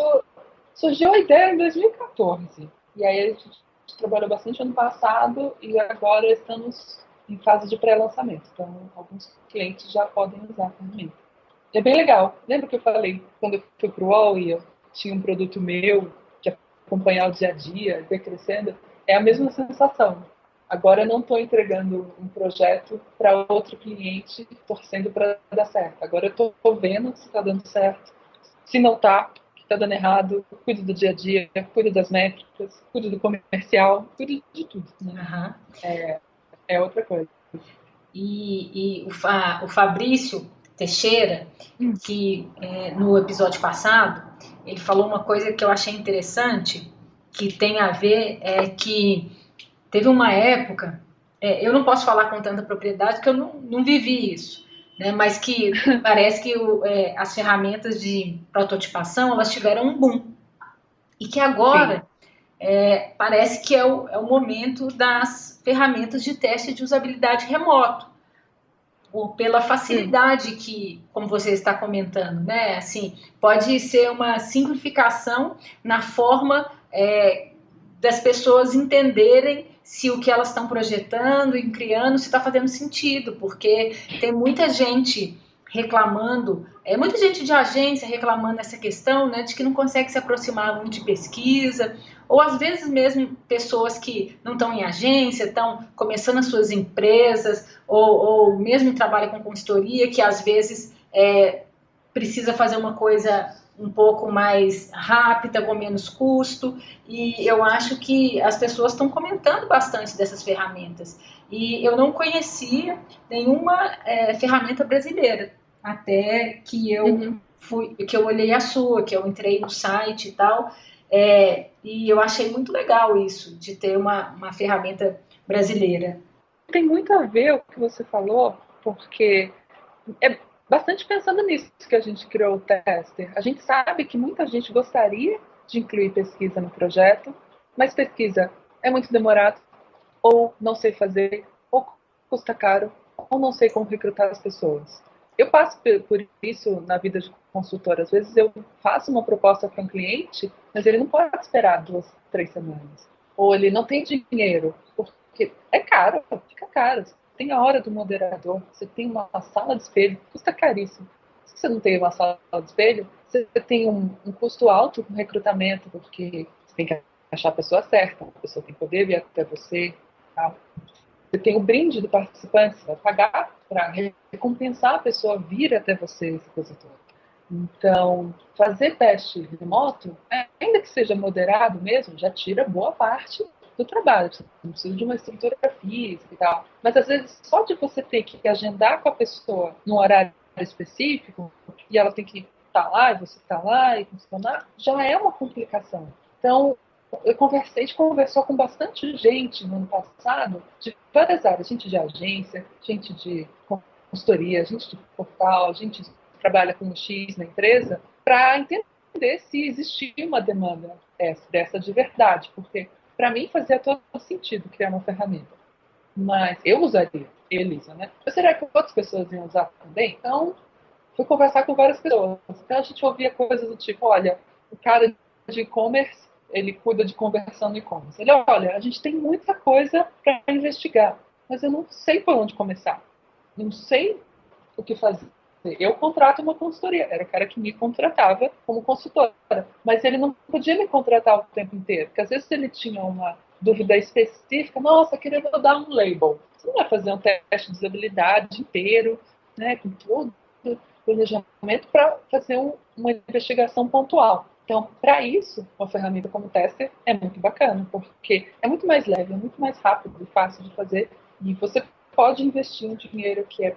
surgiu a ideia em 2014. E aí a gente trabalhou bastante ano passado e agora estamos em fase de pré-lançamento. Então, alguns clientes já podem usar a ferramenta. É bem legal. Lembra que eu falei, quando eu fui para o UOL e eu tinha um produto meu, de acompanhar o dia a dia, ver crescendo? É a mesma sensação. Agora eu não estou entregando um projeto para outro cliente torcendo para dar certo. Agora eu estou vendo se está dando certo. Se não está, que está dando errado, cuido do dia a dia, cuido das métricas, cuido do comercial, cuido de tudo. Né? É outra coisa. E o Fabrício Teixeira, que no episódio passado, ele falou uma coisa que eu achei interessante, que tem a ver, que teve uma época, eu não posso falar com tanta propriedade, porque eu não vivi isso, né, mas que parece que as ferramentas de prototipação, elas tiveram um boom. E que agora parece que é o momento das ferramentas de teste de usabilidade remoto, ou pela facilidade que, como você está comentando, né? Assim, pode ser uma simplificação na forma das pessoas entenderem se o que elas estão projetando e criando se está fazendo sentido, porque tem muita gente reclamando, muita gente de agência reclamando essa questão, né, de que não consegue se aproximar muito de pesquisa, ou às vezes mesmo pessoas que não estão em agência, estão começando as suas empresas, ou mesmo trabalham com consultoria, que às vezes precisa fazer uma coisa um pouco mais rápida, com menos custo, e eu acho que as pessoas estão comentando bastante dessas ferramentas. E eu não conhecia nenhuma ferramenta brasileira, até que que eu olhei a sua, que eu entrei no site e tal, e eu achei muito legal isso, de ter uma ferramenta brasileira. Tem muito a ver o que você falou, porque é bastante pensando nisso que a gente criou o Tester. A gente sabe que muita gente gostaria de incluir pesquisa no projeto, mas pesquisa é muito demorado, ou não sei fazer, ou custa caro, ou não sei como recrutar as pessoas. Eu passo por isso na vida de consultora. Às vezes eu faço uma proposta para um cliente, mas ele não pode esperar 2, 3 semanas. Ou ele não tem dinheiro, porque é caro, fica caro. Você tem a hora do moderador, você tem uma sala de espelho, custa caríssimo. Se você não tem uma sala de espelho, você tem um custo alto com recrutamento, porque você tem que achar a pessoa certa, a pessoa tem que poder vir até você. Tá? Você tem o brinde do participante, você vai pagar para recompensar a pessoa vir até você, esse expositor. Então, fazer teste remoto, ainda que seja moderado mesmo, já tira boa parte do trabalho. Você não precisa de uma estrutura física e tal. Mas, às vezes, só de você ter que agendar com a pessoa num horário específico, e ela tem que estar lá, e você está lá, e funcionar, já é uma complicação. Então, a gente conversou com bastante gente no ano passado, de várias áreas, gente de agência, gente de consultoria, gente de portal, gente que trabalha com X na empresa, para entender se existia uma demanda dessa de verdade, porque para mim fazia todo sentido criar uma ferramenta. Mas eu usaria, Elisa, né? Mas será que outras pessoas iam usar também? Então, fui conversar com várias pessoas. Então a gente ouvia coisas do tipo, olha, o cara de e-commerce, ele cuida de conversão no e-commerce. Ele, olha, a gente tem muita coisa para investigar, mas eu não sei por onde começar. Não sei o que fazer. Eu contrato uma consultoria. Era o cara que me contratava como consultora. Mas ele não podia me contratar o tempo inteiro. Porque às vezes ele tinha uma dúvida específica. Nossa, queria dar um label. Você não vai fazer um teste de usabilidade inteiro, né, com todo o planejamento para fazer uma investigação pontual. Então, para isso, uma ferramenta como o Tester é muito bacana, porque é muito mais leve, é muito mais rápido e fácil de fazer. E você pode investir um dinheiro que é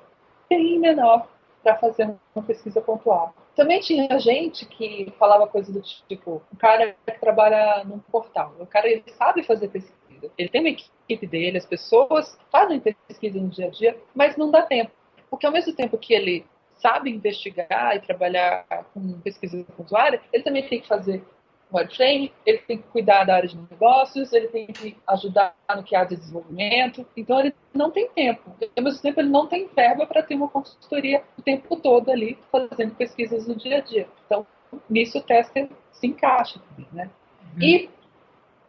bem menor para fazer uma pesquisa pontual. Também tinha gente que falava coisas do tipo, o cara que trabalha num portal, o cara ele sabe fazer pesquisa, ele tem uma equipe dele, as pessoas fazem pesquisa no dia a dia, mas não dá tempo. Porque ao mesmo tempo que ele sabe investigar e trabalhar com pesquisa com usuário, ele também tem que fazer wireframe, ele tem que cuidar da área de negócios, ele tem que ajudar no que há de desenvolvimento. Então, ele não tem tempo. Ao mesmo tempo, ele não tem verba para ter uma consultoria o tempo todo ali, fazendo pesquisas no dia a dia. Então, nisso o tester se encaixa também, né? E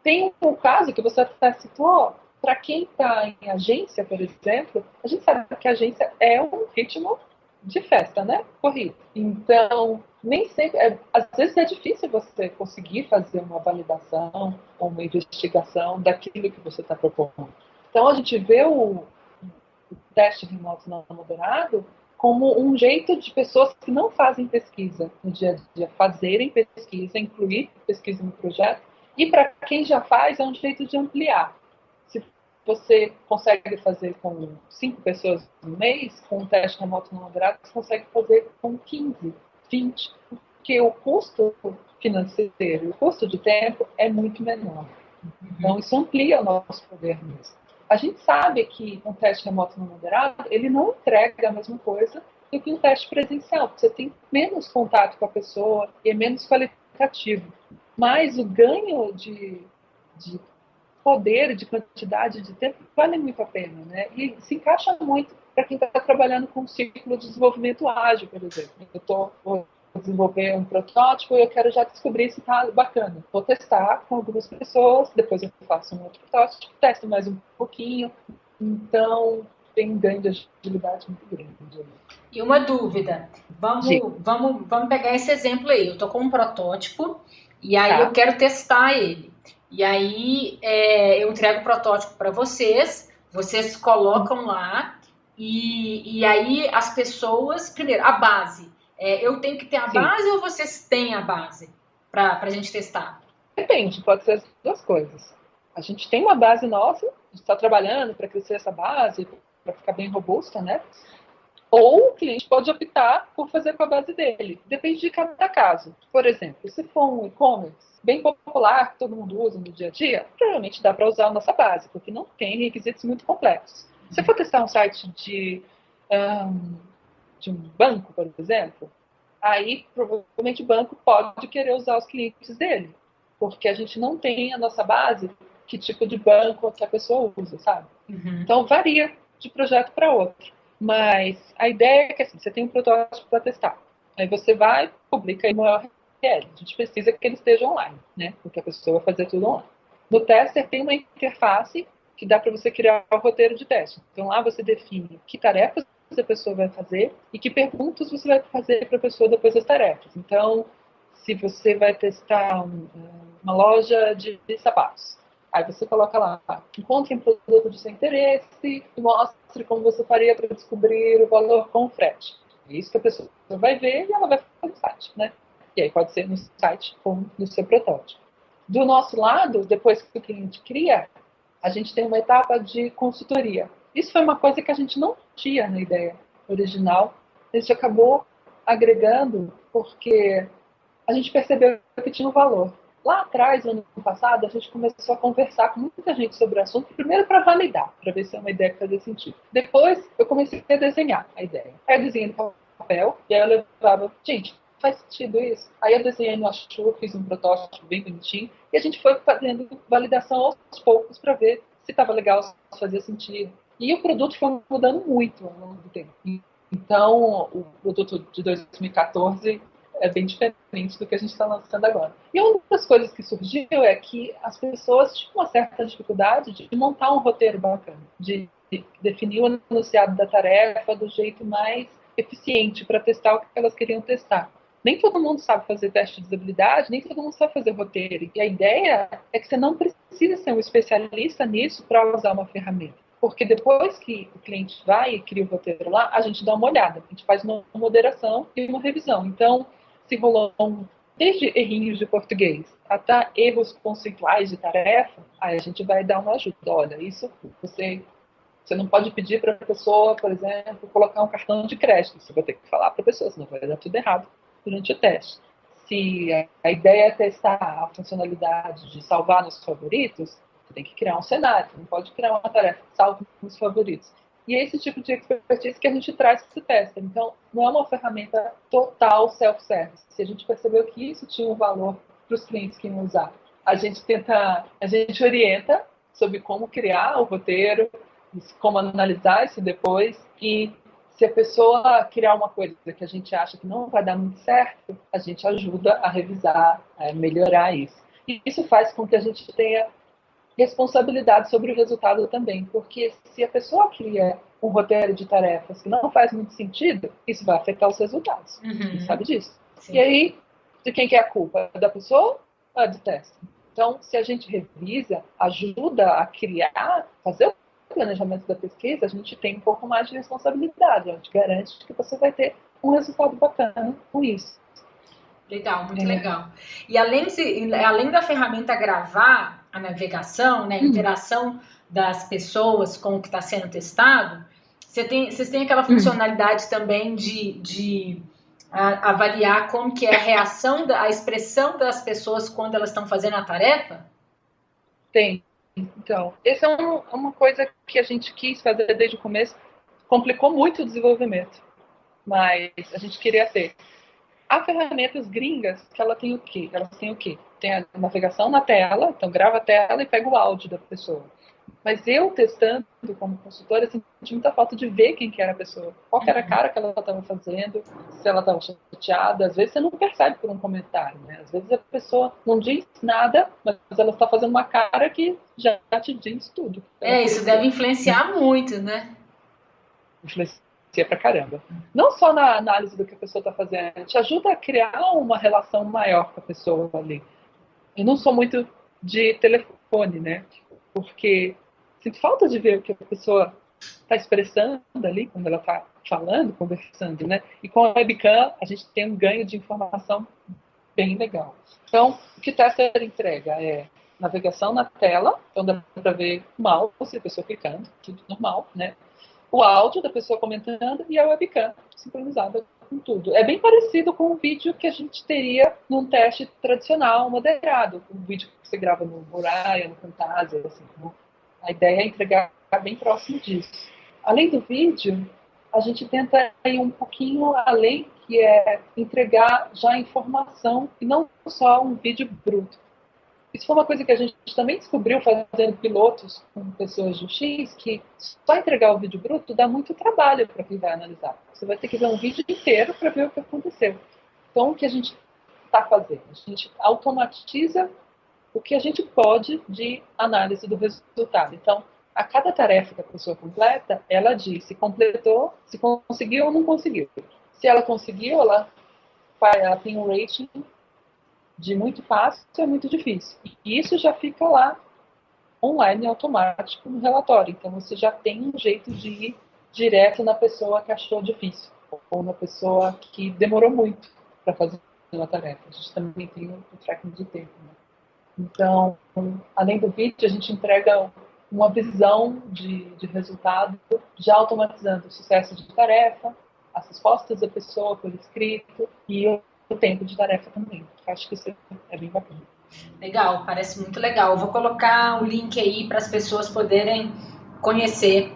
tem um caso que você até citou, para quem está em agência, por exemplo, a gente sabe que a agência é um ritmo de festa, né? Corrido. Então, nem sempre, às vezes é difícil você conseguir fazer uma validação ou uma investigação daquilo que você está propondo. Então, a gente vê o teste remoto não moderado como um jeito de pessoas que não fazem pesquisa no dia a dia fazerem pesquisa, incluir pesquisa no projeto, e para quem já faz, é um jeito de ampliar. Se você consegue fazer com 5 pessoas no mês, com um teste remoto não moderado, você consegue fazer com 15, 20, porque o custo financeiro, o custo de tempo é muito menor. Então, isso amplia o nosso poder mesmo. A gente sabe que um teste remoto não moderado, ele não entrega a mesma coisa do que um teste presencial. Você tem menos contato com a pessoa e é menos qualitativo. Mas o ganho de poder, de quantidade de tempo, vale muito a pena, né? E se encaixa muito para quem está trabalhando com um ciclo de desenvolvimento ágil, por exemplo. Vou desenvolver um protótipo e eu quero já descobrir se está bacana. Vou testar com algumas pessoas, depois eu faço um outro protótipo, testo mais um pouquinho. Então, tem um ganho de agilidade muito grande. E uma dúvida, vamos pegar esse exemplo aí. Eu estou com um protótipo e aí eu quero testar ele. E aí eu entrego o protótipo para vocês colocam lá e aí as pessoas, primeiro, a base, Eu tenho que ter a Sim. base ou vocês têm a base para a gente testar? Depende, pode ser as duas coisas. A gente tem uma base nossa, a gente está trabalhando para crescer essa base, para ficar bem robusta, né? Ou o cliente pode optar por fazer com a base dele. Depende de cada caso. Por exemplo, se for um e-commerce bem popular, que todo mundo usa no dia a dia, provavelmente dá para usar a nossa base, porque não tem requisitos muito complexos. Se for testar um site de um banco, por exemplo, aí provavelmente o banco pode querer usar os clientes dele, porque a gente não tem a nossa base que tipo de banco que a pessoa usa, sabe? Uhum. Então varia de projeto para outro. Mas a ideia é que assim, você tem um protótipo para testar. Aí você vai, publica em URL. A gente precisa que ele esteja online, né? Porque a pessoa vai fazer tudo online. No tester tem uma interface que dá para você criar o roteiro de teste. Então lá você define que tarefas a pessoa vai fazer e que perguntas você vai fazer para a pessoa depois das tarefas. Então, se você vai testar uma loja de sapatos, aí você coloca lá, encontre um produto de seu interesse e mostre como você faria para descobrir o valor com o frete. É isso que a pessoa vai ver e ela vai fazer no site, né? E aí pode ser no site ou no seu protótipo. Do nosso lado, depois que o cliente cria, a gente tem uma etapa de consultoria. Isso foi uma coisa que a gente não tinha na ideia original. A gente acabou agregando porque a gente percebeu que tinha um valor. Lá atrás, no ano passado, a gente começou a conversar com muita gente sobre o assunto, primeiro para validar, para ver se é uma ideia que fazia sentido. Depois, eu comecei a desenhar a ideia. Aí eu desenhei no papel, e aí eu levava, gente, faz sentido isso? Aí eu desenhei no Ashur, fiz um protótipo bem bonitinho, e a gente foi fazendo validação aos poucos para ver se estava legal, se fazia sentido. E o produto foi mudando muito ao longo do tempo. Então, o produto de 2014 é bem diferente do que a gente está lançando agora. E uma das coisas que surgiu é que as pessoas tinham uma certa dificuldade de montar um roteiro bacana, de definir o enunciado da tarefa do jeito mais eficiente para testar o que elas queriam testar. Nem todo mundo sabe fazer teste de usabilidade, nem todo mundo sabe fazer roteiro. E a ideia é que você não precisa ser um especialista nisso para usar uma ferramenta. Porque depois que o cliente vai e cria o roteiro lá, a gente dá uma olhada, a gente faz uma moderação e uma revisão. Então, se rolou desde errinhos de português até erros conceituais de tarefa, aí a gente vai dar uma ajuda. Olha, isso você não pode pedir para a pessoa, por exemplo, colocar um cartão de crédito. Você vai ter que falar para a pessoa, senão vai dar tudo errado durante o teste. Se a ideia é testar a funcionalidade de salvar nos favoritos, você tem que criar um cenário, você não pode criar uma tarefa que salve nos favoritos. E é esse tipo de expertise que a gente traz para esse teste. Então, não é uma ferramenta total self-service. Se a gente percebeu que isso tinha um valor para os clientes que iam usar, a gente orienta sobre como criar o roteiro, como analisar isso depois, e se a pessoa criar uma coisa que a gente acha que não vai dar muito certo, a gente ajuda a revisar, a melhorar isso. E isso faz com que a gente tenha responsabilidade sobre o resultado também, porque se a pessoa cria um roteiro de tarefas que não faz muito sentido, isso vai afetar os resultados. A gente sabe disso. Sim. E aí, de quem que é a culpa? É da pessoa ou é do teste? Então, se a gente revisa, ajuda a criar, fazer o planejamento da pesquisa, a gente tem um pouco mais de responsabilidade. A gente garante que você vai ter um resultado bacana com isso. Legal, muito legal. E além da ferramenta gravar a navegação, né, a interação das pessoas com o que está sendo testado, vocês têm aquela funcionalidade também de avaliar como que é a reação, a expressão das pessoas quando elas estão fazendo a tarefa? Tem. Então, essa é uma coisa que a gente quis fazer desde o começo. Complicou muito o desenvolvimento, mas a gente queria ter. Há ferramentas gringas que elas têm o quê? Tem a navegação na tela, então grava a tela e pega o áudio da pessoa. Mas eu, testando como consultora, senti muita falta de ver quem que era a pessoa. Qual que era a cara que ela estava fazendo, se ela estava chateada. Às vezes você não percebe por um comentário, né? Às vezes a pessoa não diz nada, mas ela está fazendo uma cara que já te diz tudo. Isso deve influenciar muito, né? Influencia pra caramba. Não só na análise do que a pessoa está fazendo, a gente ajuda a criar uma relação maior com a pessoa ali. Eu não sou muito de telefone, né? Porque sinto falta de ver o que a pessoa está expressando ali quando ela está falando, conversando, né? E com a webcam a gente tem um ganho de informação bem legal. Então, o que o tester entrega é navegação na tela, então dá para ver o mouse, a pessoa clicando, tudo normal, né? O áudio da pessoa comentando e a webcam sincronizada com tudo. É bem parecido com o vídeo que a gente teria num teste tradicional, moderado, um vídeo que você grava no Boraya, no Camtasia, assim, a ideia é entregar bem próximo disso. Além do vídeo, a gente tenta ir um pouquinho além, que é entregar já informação e não só um vídeo bruto. Isso foi uma coisa que a gente também descobriu fazendo pilotos com pessoas do X, que só entregar o vídeo bruto dá muito trabalho para quem vai analisar. Você vai ter que ver um vídeo inteiro para ver o que aconteceu. Então, o que a gente está fazendo? A gente automatiza o que a gente pode de análise do resultado. Então, a cada tarefa que a pessoa completa, ela diz se completou, se conseguiu ou não conseguiu. Se ela conseguiu, ela tem um rating de muito fácil a muito difícil. E isso já fica lá online, automático, no relatório. Então, você já tem um jeito de ir direto na pessoa que achou difícil, ou na pessoa que demorou muito para fazer uma tarefa. A gente também tem o tracking de tempo, né? Então, além do vídeo, a gente entrega uma visão de resultado, já automatizando o sucesso de tarefa, as respostas da pessoa por escrito e o tempo de tarefa também. Acho que isso é bem bacana. Legal, parece muito legal. Eu vou colocar o link aí para as pessoas poderem conhecer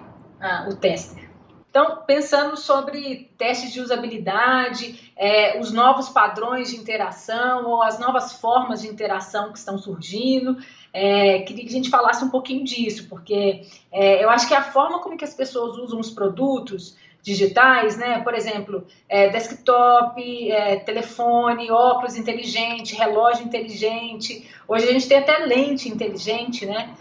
o tester. Então, pensando sobre testes de usabilidade, os novos padrões de interação ou as novas formas de interação que estão surgindo, queria que a gente falasse um pouquinho disso, porque eu acho que a forma como que as pessoas usam os produtos digitais, né? Por exemplo, desktop, telefone, óculos inteligente, relógio inteligente. Hoje a gente tem até lente inteligente, né?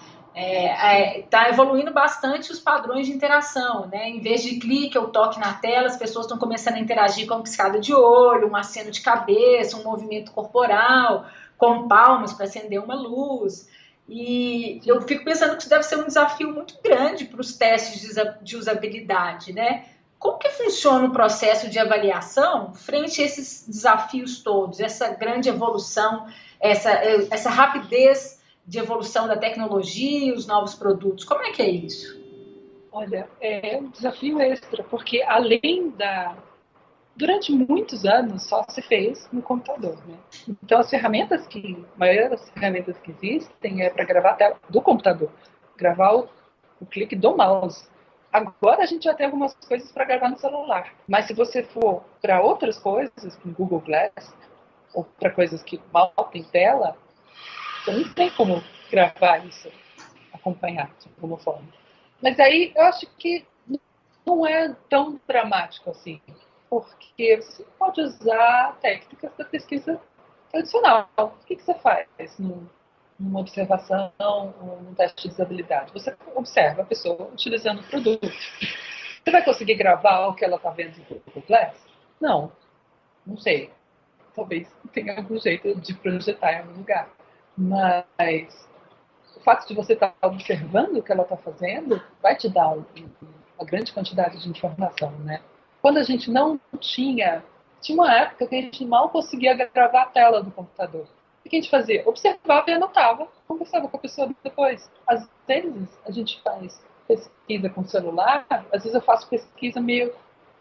Está evoluindo bastante os padrões de interação, né? Em vez de clique ou toque na tela, as pessoas estão começando a interagir com uma piscada de olho, um aceno de cabeça, um movimento corporal, com palmas para acender uma luz. E eu fico pensando que isso deve ser um desafio muito grande para os testes de usabilidade, né? Como que funciona o processo de avaliação frente a esses desafios todos, essa grande evolução, essa rapidez de evolução da tecnologia, os novos produtos? Como é que é isso? Olha, é um desafio extra, porque durante muitos anos só se fez no computador, né? Então a maioria das ferramentas que existem é para gravar a tela do computador, gravar o clique do mouse. Agora a gente já tem algumas coisas para gravar no celular, mas se você for para outras coisas, como Google Glass, ou para coisas que mal tem tela, você não tem como gravar isso, acompanhar de alguma forma. Mas aí eu acho que não é tão dramático assim, porque você pode usar técnicas da pesquisa tradicional. O que você faz numa observação ou num teste de usabilidade? Você observa a pessoa utilizando o produto. Você vai conseguir gravar o que ela está vendo no Google Glass? Não sei. Talvez tenha algum jeito de projetar em algum lugar. Mas o fato de você estar observando o que ela está fazendo vai te dar uma grande quantidade de informação, né? Quando a gente não tinha uma época que a gente mal conseguia gravar a tela do computador. O que a gente fazia? Observava e anotava, conversava com a pessoa depois. Às vezes a gente faz pesquisa com celular, às vezes eu faço pesquisa meio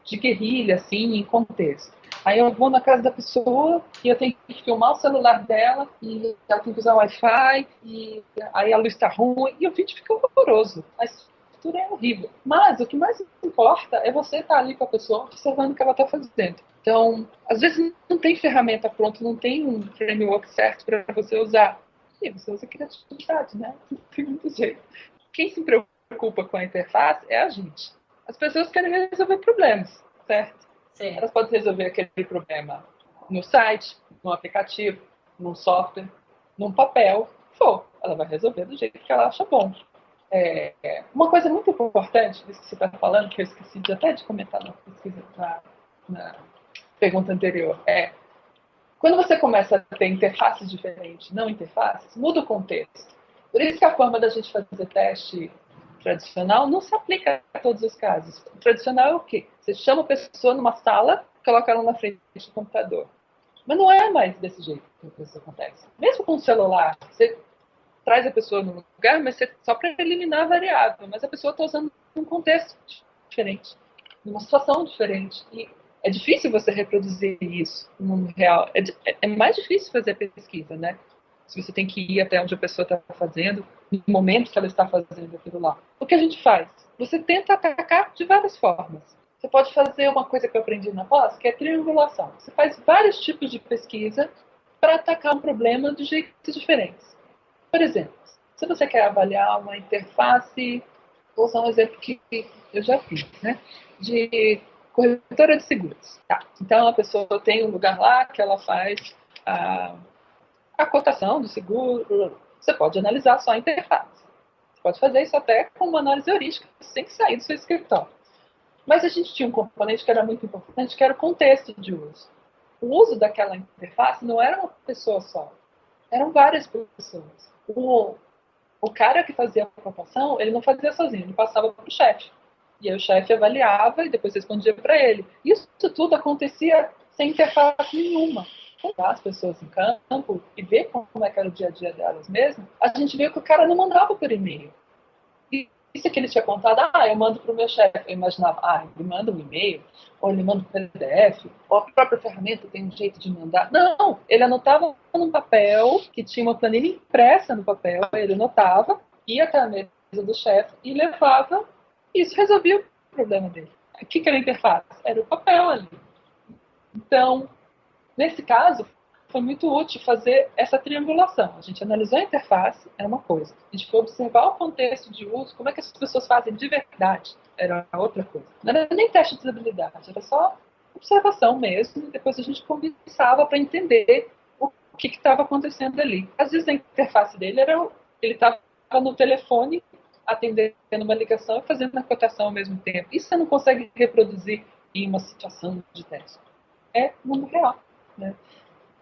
de guerrilha, assim, em contexto. Aí eu vou na casa da pessoa e eu tenho que filmar o celular dela e ela tem que usar Wi-Fi e aí a luz está ruim e o vídeo fica horroroso. A estrutura é horrível. Mas o que mais importa é você estar ali com a pessoa observando o que ela está fazendo. Então, às vezes não tem ferramenta pronta, não tem um framework certo para você usar. E você usa criatividade, né? Não tem muito jeito. Quem se preocupa com a interface é a gente. As pessoas querem resolver problemas, certo? Sim. Elas podem resolver aquele problema no site, no aplicativo, num software, num papel. Ela vai resolver do jeito que ela acha bom. Uma coisa muito importante disso que você está falando, que eu esqueci até de comentar na pesquisa, na pergunta anterior, quando você começa a ter interfaces diferentes, não interfaces, muda o contexto. Por isso que a forma da gente fazer teste tradicional não se aplica a todos os casos. O tradicional é o quê? Você chama a pessoa numa sala, coloca ela na frente do computador. Mas não é mais desse jeito que isso acontece. Mesmo com o celular, você traz a pessoa no lugar, mas só para eliminar a variável. Mas a pessoa está usando um contexto diferente, numa situação diferente. E é difícil você reproduzir isso no mundo real. É mais difícil fazer pesquisa, né? Se você tem que ir até onde a pessoa está fazendo, no momento que ela está fazendo aquilo lá. O que a gente faz? Você tenta atacar de várias formas. Você pode fazer uma coisa que eu aprendi na pós, que é triangulação. Você faz vários tipos de pesquisa para atacar um problema de jeitos diferentes. Por exemplo, se você quer avaliar uma interface, vou usar um exemplo que eu já fiz, né? De corretora de seguros. Tá. Então, a pessoa tem um lugar lá que ela faz a cotação do seguro. Você pode analisar só a interface. Você pode fazer isso até com uma análise heurística, sem sair do seu escritório. Mas a gente tinha um componente que era muito importante, que era o contexto de uso. O uso daquela interface não era uma pessoa só, eram várias pessoas. O cara que fazia a cotação, ele não fazia sozinho, ele passava para o chefe. E aí o chefe avaliava e depois respondia para ele. Isso tudo acontecia sem interface nenhuma. Contar as pessoas em campo e ver como é que era o dia a dia delas mesmo, a gente viu que o cara não mandava por e-mail. Isso que ele tinha contado, eu mando para o meu chefe. Eu imaginava, ele manda um e-mail, ou ele manda um PDF, ou a própria ferramenta tem um jeito de mandar. Não, ele anotava num papel, que tinha uma planilha impressa no papel, ele anotava, ia até a mesa do chefe e levava, e isso resolvia o problema dele. O que era a interface? Era o papel ali. Então, nesse caso, foi muito útil fazer essa triangulação. A gente analisou a interface, era uma coisa. A gente foi observar o contexto de uso, como é que as pessoas fazem de verdade, era outra coisa. Não era nem teste de usabilidade, era só observação mesmo, e depois a gente conversava para entender o que estava acontecendo ali. Às vezes a interface dele ele estava no telefone, atendendo uma ligação e fazendo a cotação ao mesmo tempo. Isso você não consegue reproduzir em uma situação de teste. É mundo real, né?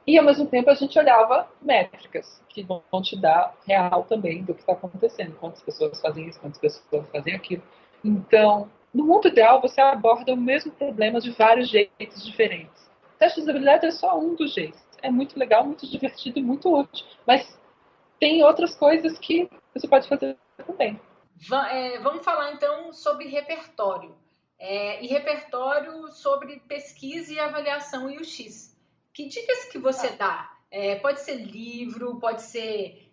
E, ao mesmo tempo, a gente olhava métricas que vão te dar real também do que está acontecendo. Quantas pessoas fazem isso, quantas pessoas fazem aquilo. Então, no mundo ideal, você aborda o mesmo problema de vários jeitos diferentes. O teste de usabilidade é só um dos jeitos. É muito legal, muito divertido e muito útil. Mas tem outras coisas que você pode fazer também. Vamos falar, então, sobre repertório. E repertório sobre pesquisa e avaliação UX. Que dicas que você dá? Pode ser livro, pode ser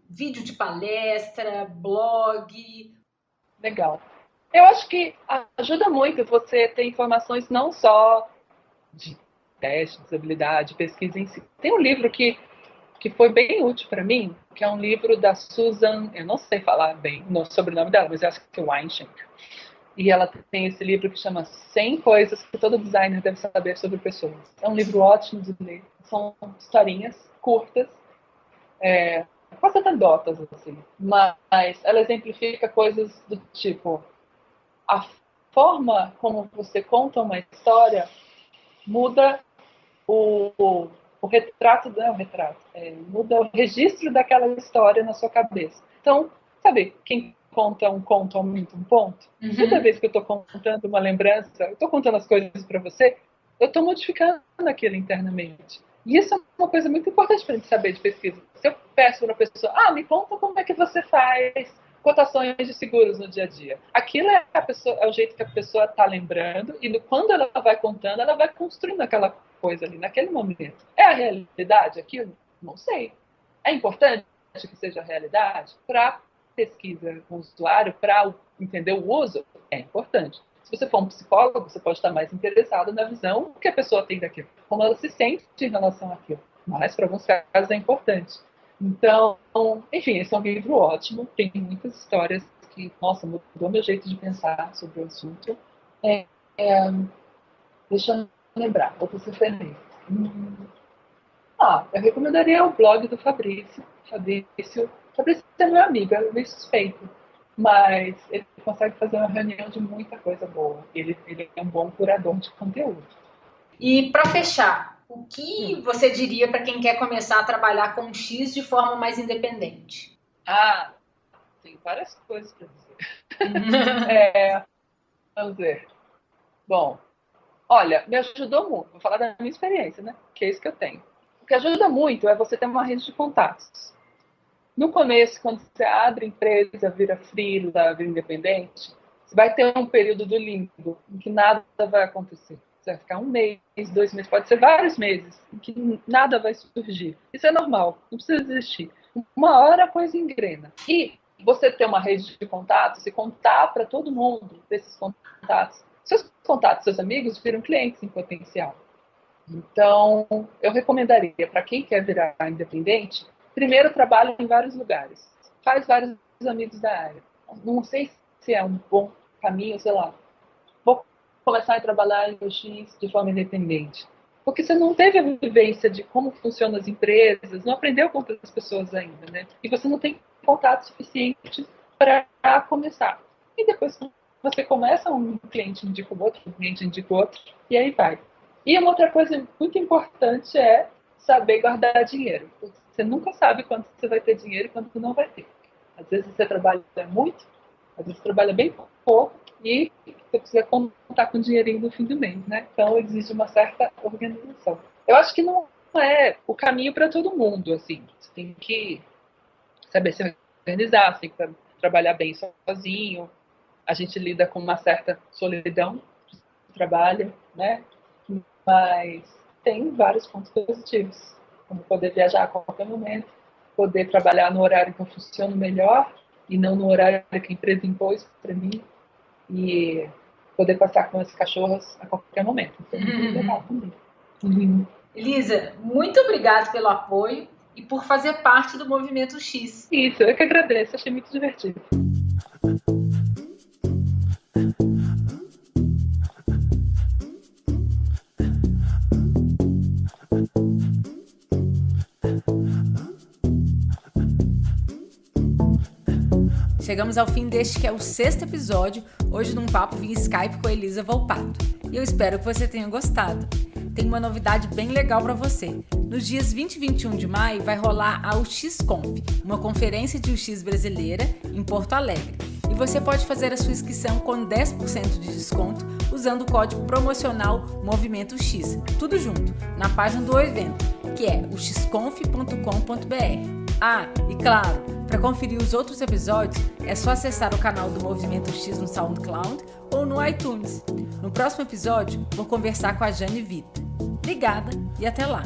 vídeo de palestra, blog. Legal. Eu acho que ajuda muito você ter informações não só de teste, de usabilidade, pesquisa em si. Tem um livro que foi bem útil para mim, que é um livro da Susan, eu não sei falar bem o sobrenome dela, mas eu acho que é Weinstein. E ela tem esse livro que chama 100 coisas que todo designer deve saber sobre pessoas. É um livro ótimo de ler. São historinhas curtas, quase anedotas, assim. Mas ela exemplifica coisas do tipo: a forma como você conta uma história muda o retrato, não é o retrato, muda o registro daquela história na sua cabeça. Então, sabe, quem conta um conto aumenta um ponto. Uhum. Toda vez que eu estou contando uma lembrança, eu estou contando as coisas para você, eu estou modificando aquilo internamente. E isso é uma coisa muito importante para a gente saber de pesquisa. Se eu peço para a pessoa, me conta como é que você faz cotações de seguros no dia a dia. Aquilo é o jeito que a pessoa está lembrando, e quando ela vai contando, ela vai construindo aquela coisa ali, naquele momento. É a realidade aquilo? Não sei. É importante que seja a realidade? Para pesquisa com o usuário, para entender o uso, é importante. Se você for um psicólogo, você pode estar mais interessado na visão que a pessoa tem daquilo, como ela se sente em relação àquilo. Mas, para alguns casos, é importante. Então, enfim, esse é um livro ótimo, tem muitas histórias que, nossa, mudou meu jeito de pensar sobre o assunto. Deixa eu lembrar, outras referências. Eu recomendaria o blog do Fabrício. Fabrício é meu amigo, é meio suspeito, mas ele consegue fazer uma reunião de muita coisa boa. Ele é um bom curador de conteúdo. E para fechar, o que você diria para quem quer começar a trabalhar com X de forma mais independente? Tem várias coisas para dizer. Vamos ver. Bom, olha, me ajudou muito. Vou falar da minha experiência, né? Que é isso que eu tenho. O que ajuda muito é você ter uma rede de contatos. No começo, quando você abre empresa, vira freela, vira independente, você vai ter um período do limbo em que nada vai acontecer. Você vai ficar 1 mês, 2 meses, pode ser vários meses, em que nada vai surgir. Isso é normal, não precisa desistir. Uma hora a coisa engrena. E você ter uma rede de contatos e contar para todo mundo desses contatos. Seus contatos, seus amigos viram clientes em potencial. Então, eu recomendaria para quem quer virar independente, primeiro trabalhe em vários lugares. Faz vários amigos da área. Não sei se é um bom caminho, sei lá. Vou começar a trabalhar em UX de forma independente. Porque você não teve a vivência de como funcionam as empresas, não aprendeu com outras pessoas ainda, né? E você não tem contato suficiente para começar. E depois você começa, um cliente indica o outro, um cliente indica o outro, e aí vai. E uma outra coisa muito importante é saber guardar dinheiro. Você nunca sabe quando você vai ter dinheiro e quando você não vai ter. Às vezes você trabalha muito, às vezes você trabalha bem pouco e você precisa contar com o dinheirinho no fim do mês, né? Então exige uma certa organização. Eu acho que não é o caminho para todo mundo, assim. Você tem que saber se organizar, você tem que trabalhar bem sozinho. A gente lida com uma certa solidão no trabalho, né? Mas tem vários pontos positivos, como poder viajar a qualquer momento, poder trabalhar no horário que eu funciono melhor e não no horário que a empresa impôs para mim, e poder passar com as cachorras a qualquer momento. Então, muito legal também. Elisa, muito obrigada pelo apoio e por fazer parte do Movimento X. Isso, eu que agradeço, achei muito divertido. Chegamos ao fim deste que é o 6º episódio, hoje num papo via Skype com a Elisa Volpato. E eu espero que você tenha gostado. Tem uma novidade bem legal para você. Nos dias 20 e 21 de maio vai rolar a UXConf, uma conferência de UX brasileira em Porto Alegre. E você pode fazer a sua inscrição com 10% de desconto usando o código promocional Movimento X, tudo junto, na página do evento, que é uxconf.com.br. Ah, e claro, para conferir os outros episódios, é só acessar o canal do Movimento X no SoundCloud ou no iTunes. No próximo episódio, vou conversar com a Jane Vita. Obrigada e até lá!